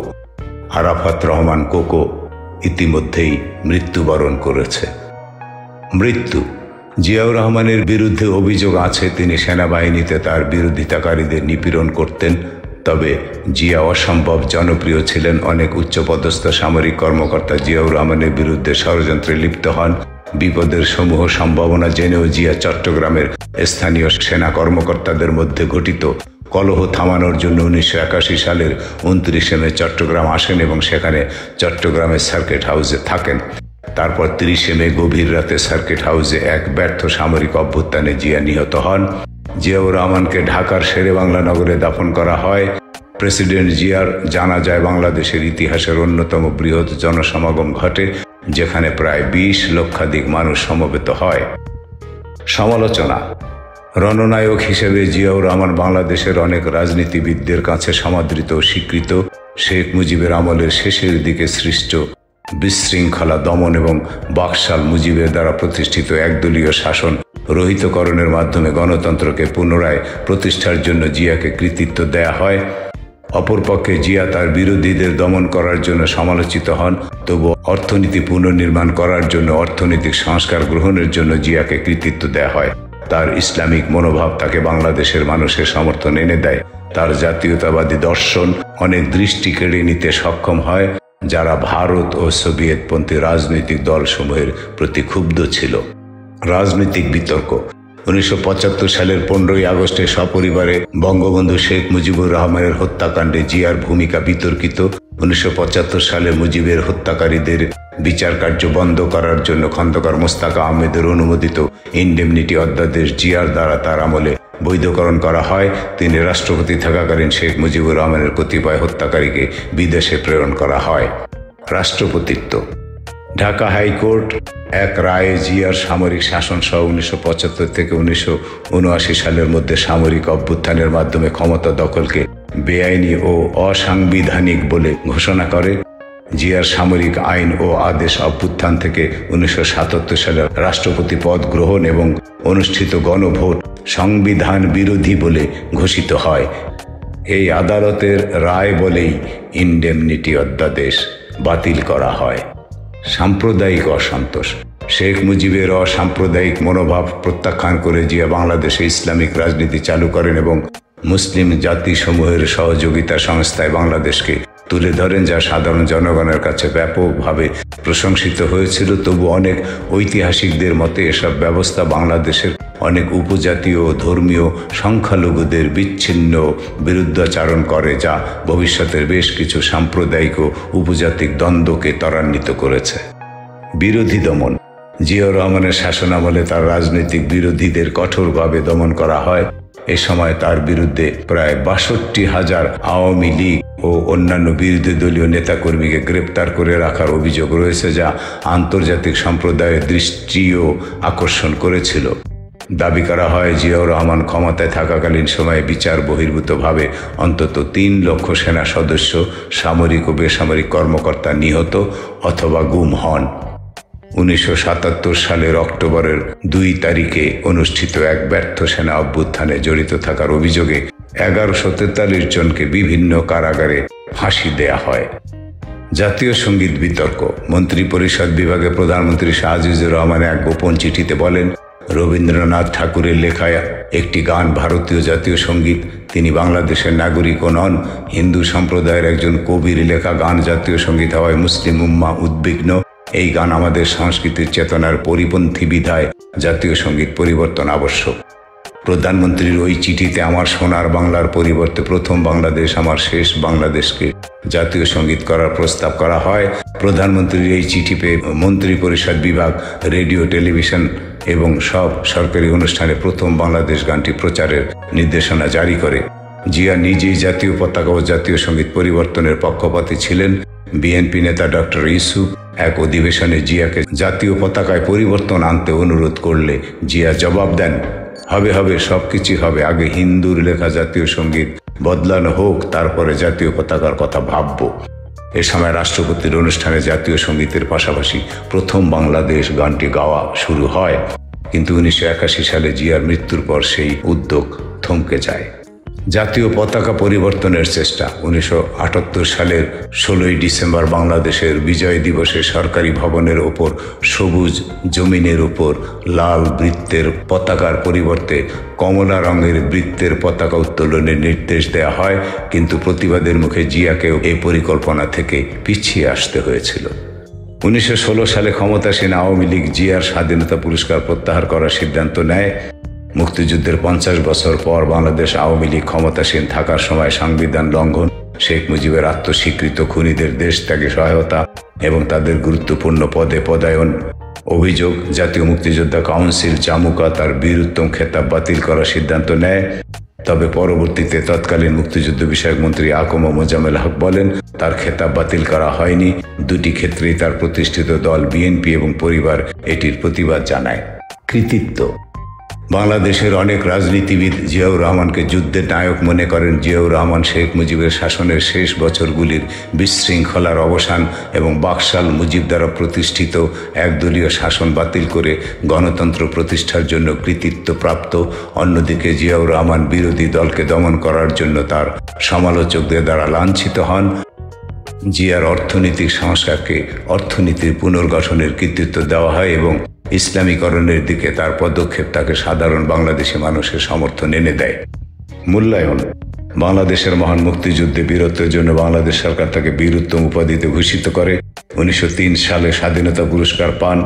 আরাফাত রহমান কোকো ইতিমধ্যেই মৃত্যুবরণ করেছে। মৃত্যু। জিয়াউর রহমানের বিরুদ্ধে অভিযোগ আছে তিনি সেনাবাহিনীতে তার বিরোধিতাকারীদের নিপীড়ন করতেন। তবে জিয়া অসম্ভব জনপ্রিয় ছিলেন। অনেক উচ্চপদস্থ সামরিক কর্মকর্তা জিয়াউর রহমানের বিরুদ্ধে ষড়যন্ত্রে লিপ্ত হন। বিপদের সমূহ সম্ভাবনা জেনেও জিয়া চট্টগ্রামের স্থানীয় সেনা কর্মকর্তাদের মধ্যে ঘটিত কলহ থামানোর জন্য 1981 সালের 29 মে চট্টগ্রাম আসেন এবং সেখানে চট্টগ্রামের সার্কিট হাউসে থাকেন। তারপর 30 মে গভীর রাতে সার্কিট হাউসে এক ব্যর্থ সামরিক অভ্যুত্থানে জিয়া নিহত হন। জিয়াউর রহমানকে ঢাকার শেরেবাংলা নগরে দাফন করা হয়। প্রেসিডেন্ট জিয়ার জানাজায় বাংলাদেশের ইতিহাসের অন্যতম বৃহৎ জনসমাগম ঘটে, যেখানে প্রায় 20 লক্ষাধিক মানুষ সমবেত হয়। সমালোচনা। রণনায়ক হিসেবে জিয়াউর রহমান বাংলাদেশের অনেক রাজনীতিবিদদের কাছে সমাদৃত ও স্বীকৃত। শেখ মুজিবের আমলের শেষের দিকে সৃষ্ট বিশৃঙ্খলা দমন এবং বাকশাল মুজিবের দ্বারা প্রতিষ্ঠিত একদলীয় শাসন রহিতকরণের মাধ্যমে গণতন্ত্রকে পুনরায় প্রতিষ্ঠার জন্য জিয়াকে কৃতিত্ব দেয়া হয়। অপরপক্ষে জিয়া তার বিরোধীদের দমন করার জন্য সমালোচিত হন, তবু অর্থনীতি পুনর্নির্মাণ করার জন্য অর্থনৈতিক সংস্কার গ্রহণের জন্য জিয়াকে কৃতিত্ব দেয়া হয়। তার ইসলামিক মনোভাব তাকে বাংলাদেশের মানুষের সমর্থন এনে দেয়। তার জাতীয়তাবাদী দর্শন অনেক দৃষ্টি কেড়ে নিতে সক্ষম হয়, যারা ভারত ও সোভিয়েতপন্থী রাজনৈতিক দলসমূহের প্রতি ক্ষুব্ধ ছিল। রাজনৈতিক বিতর্ক। 1975 সালের 15ই আগস্টে সপরিবারে বঙ্গবন্ধু শেখ মুজিবুর রহমানের হত্যাকাণ্ডে জিয়ার ভূমিকা বিতর্কিত। 1975 সালে মুজিবের হত্যাকারীদের বিচার কার্য বন্ধ করার জন্য খন্দকার মোস্তাক আহমেদের অনুমোদিত ইনডেমনিটি অধ্যাদেশ জিয়ার দ্বারা তার আমলে বৈধকরণ করা হয়। তিনি রাষ্ট্রপতি থাকাকালীন শেখ মুজিবুর রহমানের কতিপয় হত্যাকারীকে বিদেশে প্রেরণ করা হয়। রাষ্ট্রপতিত্ব। ঢাকা হাইকোর্ট এক রায়ে জিয়ার সামরিক শাসন সহ 1975 থেকে 1979 সালের মধ্যে সামরিক অভ্যুত্থানের মাধ্যমে ক্ষমতা দখলকে বেআইনি ও অসাংবিধানিক বলে ঘোষণা করে। জিয়ার সামরিক আইন ও আদেশ অভ্যুত্থান থেকে 1977 সালের রাষ্ট্রপতি পদ গ্রহণ এবং অনুষ্ঠিত গণভোট সংবিধান বিরোধী বলে ঘোষিত হয়। এই আদালতের রায় বলেই ইনডেমনিটি অধ্যাদেশ বাতিল করা হয়। সাম্প্রদায়িক অসন্তোষ। শেখ মুজিবের অসাম্প্রদায়িক মনোভাব প্রত্যাখ্যান করে জিয়া বাংলাদেশে ইসলামিক রাজনীতি চালু করেন এবং মুসলিম জাতিসমূহের সহযোগিতা সংস্থায় বাংলাদেশকে তুলে ধরেন, যা সাধারণ জনগণের কাছে ব্যাপকভাবে প্রশংসিত হয়েছিল। তবু অনেক ঐতিহাসিকদের মতে এসব ব্যবস্থা বাংলাদেশের অনেক উপজাতীয় ও ধর্মীয় সংখ্যালঘুদের বিচ্ছিন্ন বিরুদ্ধাচারণ করে, যা ভবিষ্যতের বেশ কিছু সাম্প্রদায়িক ও উপজাতিক দ্বন্দ্বকে ত্বরান্বিত করেছে। বিরোধী দমন। জিয়াউর রহমানের শাসনামলে তার রাজনৈতিক বিরোধীদের কঠোরভাবে দমন করা হয়। এ সময় তার বিরুদ্ধে প্রায় 62,000 আওয়ামী লীগ ও অন্যান্য বিরোধী দলীয় নেতাকর্মীকে গ্রেপ্তার করে রাখার অভিযোগ রয়েছে, যা আন্তর্জাতিক সম্প্রদায়ের দৃষ্টিও আকর্ষণ করেছিল। দাবি করা হয় জিয়াউর রহমান ক্ষমতায় থাকাকালীন সময়ে বিচার বহির্ভূতভাবে অন্তত 3 লক্ষ সেনা সদস্য, সামরিক ও বেসামরিক কর্মকর্তা নিহত অথবা গুম হন। 1977 সালের অক্টোবরের 2 তারিখে অনুষ্ঠিত এক ব্যর্থ সেনা অভ্যুত্থানে জড়িত থাকার অভিযোগে 1143 জনকে বিভিন্ন কারাগারে ফাঁসি দেয়া হয়। জাতীয় সঙ্গীত বিতর্ক। মন্ত্রী পরিষদ বিভাগে প্রধানমন্ত্রী শাহ আজিজুর রহমান এক গোপন চিঠিতে বলেন, রবীন্দ্রনাথ ঠাকুরের লেখা একটি গান ভারতীয় জাতীয় সঙ্গীত। তিনি বাংলাদেশের নাগরিকও নন। হিন্দু সম্প্রদায়ের একজন কবির লেখা গান জাতীয় সঙ্গীত হওয়ায় মুসলিম উম্মা উদ্বিগ্ন। এই গান আমাদের সংস্কৃতির চেতনার পরিপন্থী বিধায় জাতীয় সঙ্গীত পরিবর্তন আবশ্যক। প্রধানমন্ত্রীর ওই চিঠিতে আমার সোনার বাংলার পরিবর্তে প্রথম বাংলাদেশ আমার শেষ বাংলাদেশকে জাতীয় সঙ্গীত করার প্রস্তাব করা হয়। প্রধানমন্ত্রীর এই চিঠি পেয়ে মন্ত্রী পরিষদ বিভাগ রেডিও, টেলিভিশন এবং সব সরকারি অনুষ্ঠানে প্রথম বাংলাদেশ গানটি প্রচারের নির্দেশনা জারি করে। জিয়া নিজেই জাতীয় পতাকা ও জাতীয় সঙ্গীত পরিবর্তনের পক্ষপাতী ছিলেন। বিএনপি নেতা ডক্টর ইউসুফ এক অধিবেশনে জিয়াকে জাতীয় পতাকায় পরিবর্তন আনতে অনুরোধ করলে জিয়া জবাব দেন, হবে সবকিছু হবে, আগে হিন্দুর লেখা জাতীয় সঙ্গীত বদলানো হোক, তারপরে জাতীয় পতাকার কথা ভাববো। এ সময় রাষ্ট্রপতির অনুষ্ঠানে জাতীয় সঙ্গীতের পাশাপাশি প্রথম বাংলাদেশ গানটি গাওয়া শুরু হয়, কিন্তু 1981 সালে জিয়ার মৃত্যুর পর সেই উদ্যোগ থমকে যায়। জাতীয় পতাকা পরিবর্তনের চেষ্টা। 1978 সালের 16ই ডিসেম্বর বাংলাদেশের বিজয় দিবসে সরকারি ভবনের ওপর সবুজ জমিনের উপর লাল বৃত্তের পতাকার পরিবর্তে কমলা রঙের বৃত্তের পতাকা উত্তোলনের নির্দেশ দেওয়া হয়, কিন্তু প্রতিবাদের মুখে জিয়াকেও এই পরিকল্পনা থেকে পিছিয়ে আসতে হয়েছিল। 1916 সালে ক্ষমতাসীন আওয়ামী লীগ জিয়ার স্বাধীনতা পুরস্কার প্রত্যাহার করার সিদ্ধান্ত নেয়। মুক্তিযুদ্ধের 50 বছর পর বাংলাদেশ আওয়ামী লীগ ক্ষমতাসীন থাকার সময় সংবিধান লঙ্ঘন, শেখ মুজিবের আত্মস্বীকৃত খুনিদের দেশ ত্যাগে সহায়তা এবং তাদের গুরুত্বপূর্ণ পদে পদায়ন অভিযোগ জাতীয় মুক্তিযোদ্ধা কাউন্সিল জামুকা তার বীরুত্তম খেতাব বাতিল করার সিদ্ধান্ত নেয়। তবে পরবর্তীতে তৎকালীন মুক্তিযুদ্ধ বিষয়ক মন্ত্রী আকম মোজাম্মেল হক বলেন, তার খেতাব বাতিল করা হয়নি। দুটি ক্ষেত্রেই তার প্রতিষ্ঠিত দল বিএনপি এবং পরিবার এটির প্রতিবাদ জানায়। কৃতিত্ব। বাংলাদেশের অনেক রাজনীতিবিদ জিয়াউর রহমানকে যুদ্ধের নায়ক মনে করেন। জিয়াউর রহমান শেখ মুজিবের শাসনের শেষ বছরগুলির বিশৃঙ্খলার অবসান এবং বাকশাল মুজিব দ্বারা প্রতিষ্ঠিত একদলীয় শাসন বাতিল করে গণতন্ত্র প্রতিষ্ঠার জন্য কৃতিত্বপ্রাপ্ত। অন্যদিকে জিয়াউর রহমান বিরোধী দলকে দমন করার জন্য তার সমালোচকদের দ্বারা লাঞ্ছিত হন। জিয়ার অর্থনৈতিক সংস্কারকে অর্থনীতির পুনর্গঠনের কৃতিত্ব দেওয়া হয় এবং ইসলামীকরণের দিকে তার পদক্ষেপ তাকে সাধারণ বাংলাদেশি মানুষের সমর্থন এনে দেয়। মূল্যায়ন: বাংলাদেশের মহান মুক্তিযুদ্ধে বীরত্বের জন্য বাংলাদেশ সরকার তাকে বীর উত্তম উপাধিতে ভূষিত করে। 1903 সালে স্বাধীনতা পুরস্কার পান।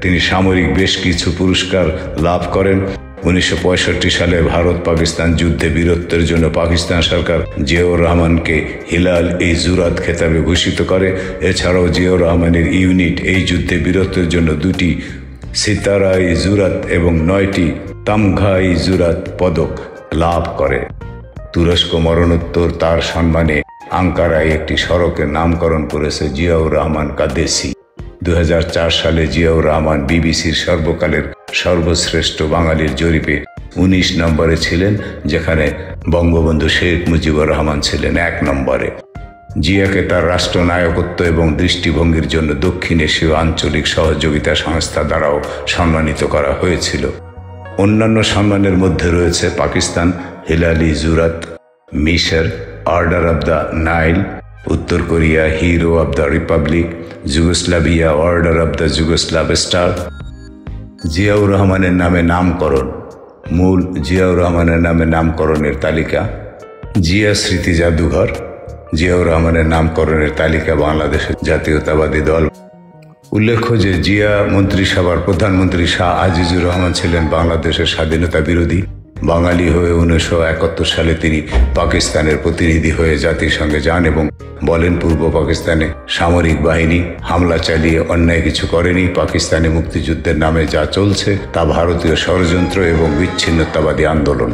তিনি সামরিক বেশ কিছু পুরস্কার লাভ করেন। 1965 সালে ভারত পাকিস্তান যুদ্ধে বীরত্বের জন্য পাকিস্তান সরকার জিয়াউর রহমানকে হিলাল-ই-জুরাত খেতাবে ভূষিত করে। এছাড়াও জিয়াউর রহমানের ইউনিট এই যুদ্ধে বীরত্বের জন্য 2টি সিতারা-ই-জুরাত এবং 9টি তামঘা-ই-জুরাত পদক লাভ করে। তুরস্ক মরণোত্তর তার সম্মানে আঙ্কারায় একটি সড়কের নামকরণ করেছে জিয়াউর রহমান কাদেসি। 2004 সালে জিয়াউর রহমান বিবিসির সর্বকালের সর্বশ্রেষ্ঠ বাঙালির জরিপে 19 নম্বরে ছিলেন, যেখানে বঙ্গবন্ধু শেখ মুজিবুর রহমান ছিলেন 1 নম্বরে। জিয়াকে তার রাষ্ট্রনায়কত্ব এবং দৃষ্টিভঙ্গির জন্য দক্ষিণ এশীয় আঞ্চলিক সহযোগিতা সংস্থা দ্বারাও সম্মানিত করা হয়েছিল। অন্যান্য সম্মানের মধ্যে রয়েছে পাকিস্তান হিলাল-ই-জুরাত, মিশর অর্ডার অব দ্য নাইল, উত্তর Korea hero of the Republic, Yugoslavia order of the Yugoslav star. Ziaur রহমানের নামে নামকরণ: মূল জিয়াউর রহমানের নামে নামকরণের তালিকা। জিয়া স্মৃতি জাদুঘর। জিয়াউর রহমানের নামকরণের তালিকা বাংলাদেশের জাতীয়তাবাদী দল। উল্লেখ্য যে জিয়া মন্ত্রিসভার প্রধানমন্ত্রী শাহ আজিজুর রহমান ছিলেন বাংলাদেশের স্বাধীনতা বিরোধী। বাঙালি হয়ে 1971 সালে তিনি পাকিস্তানের প্রতিনিধি হয়ে জাতিসংঘে যান এবং বলেন, পূর্ব পাকিস্তানে সামরিক বাহিনী হামলা চালিয়ে অন্যায় কিছু করেনি। পাকিস্তানে মুক্তিযুদ্ধের নামে যা চলছে তা ভারতীয় ষড়যন্ত্র এবং বিচ্ছিন্নতাবাদী আন্দোলন।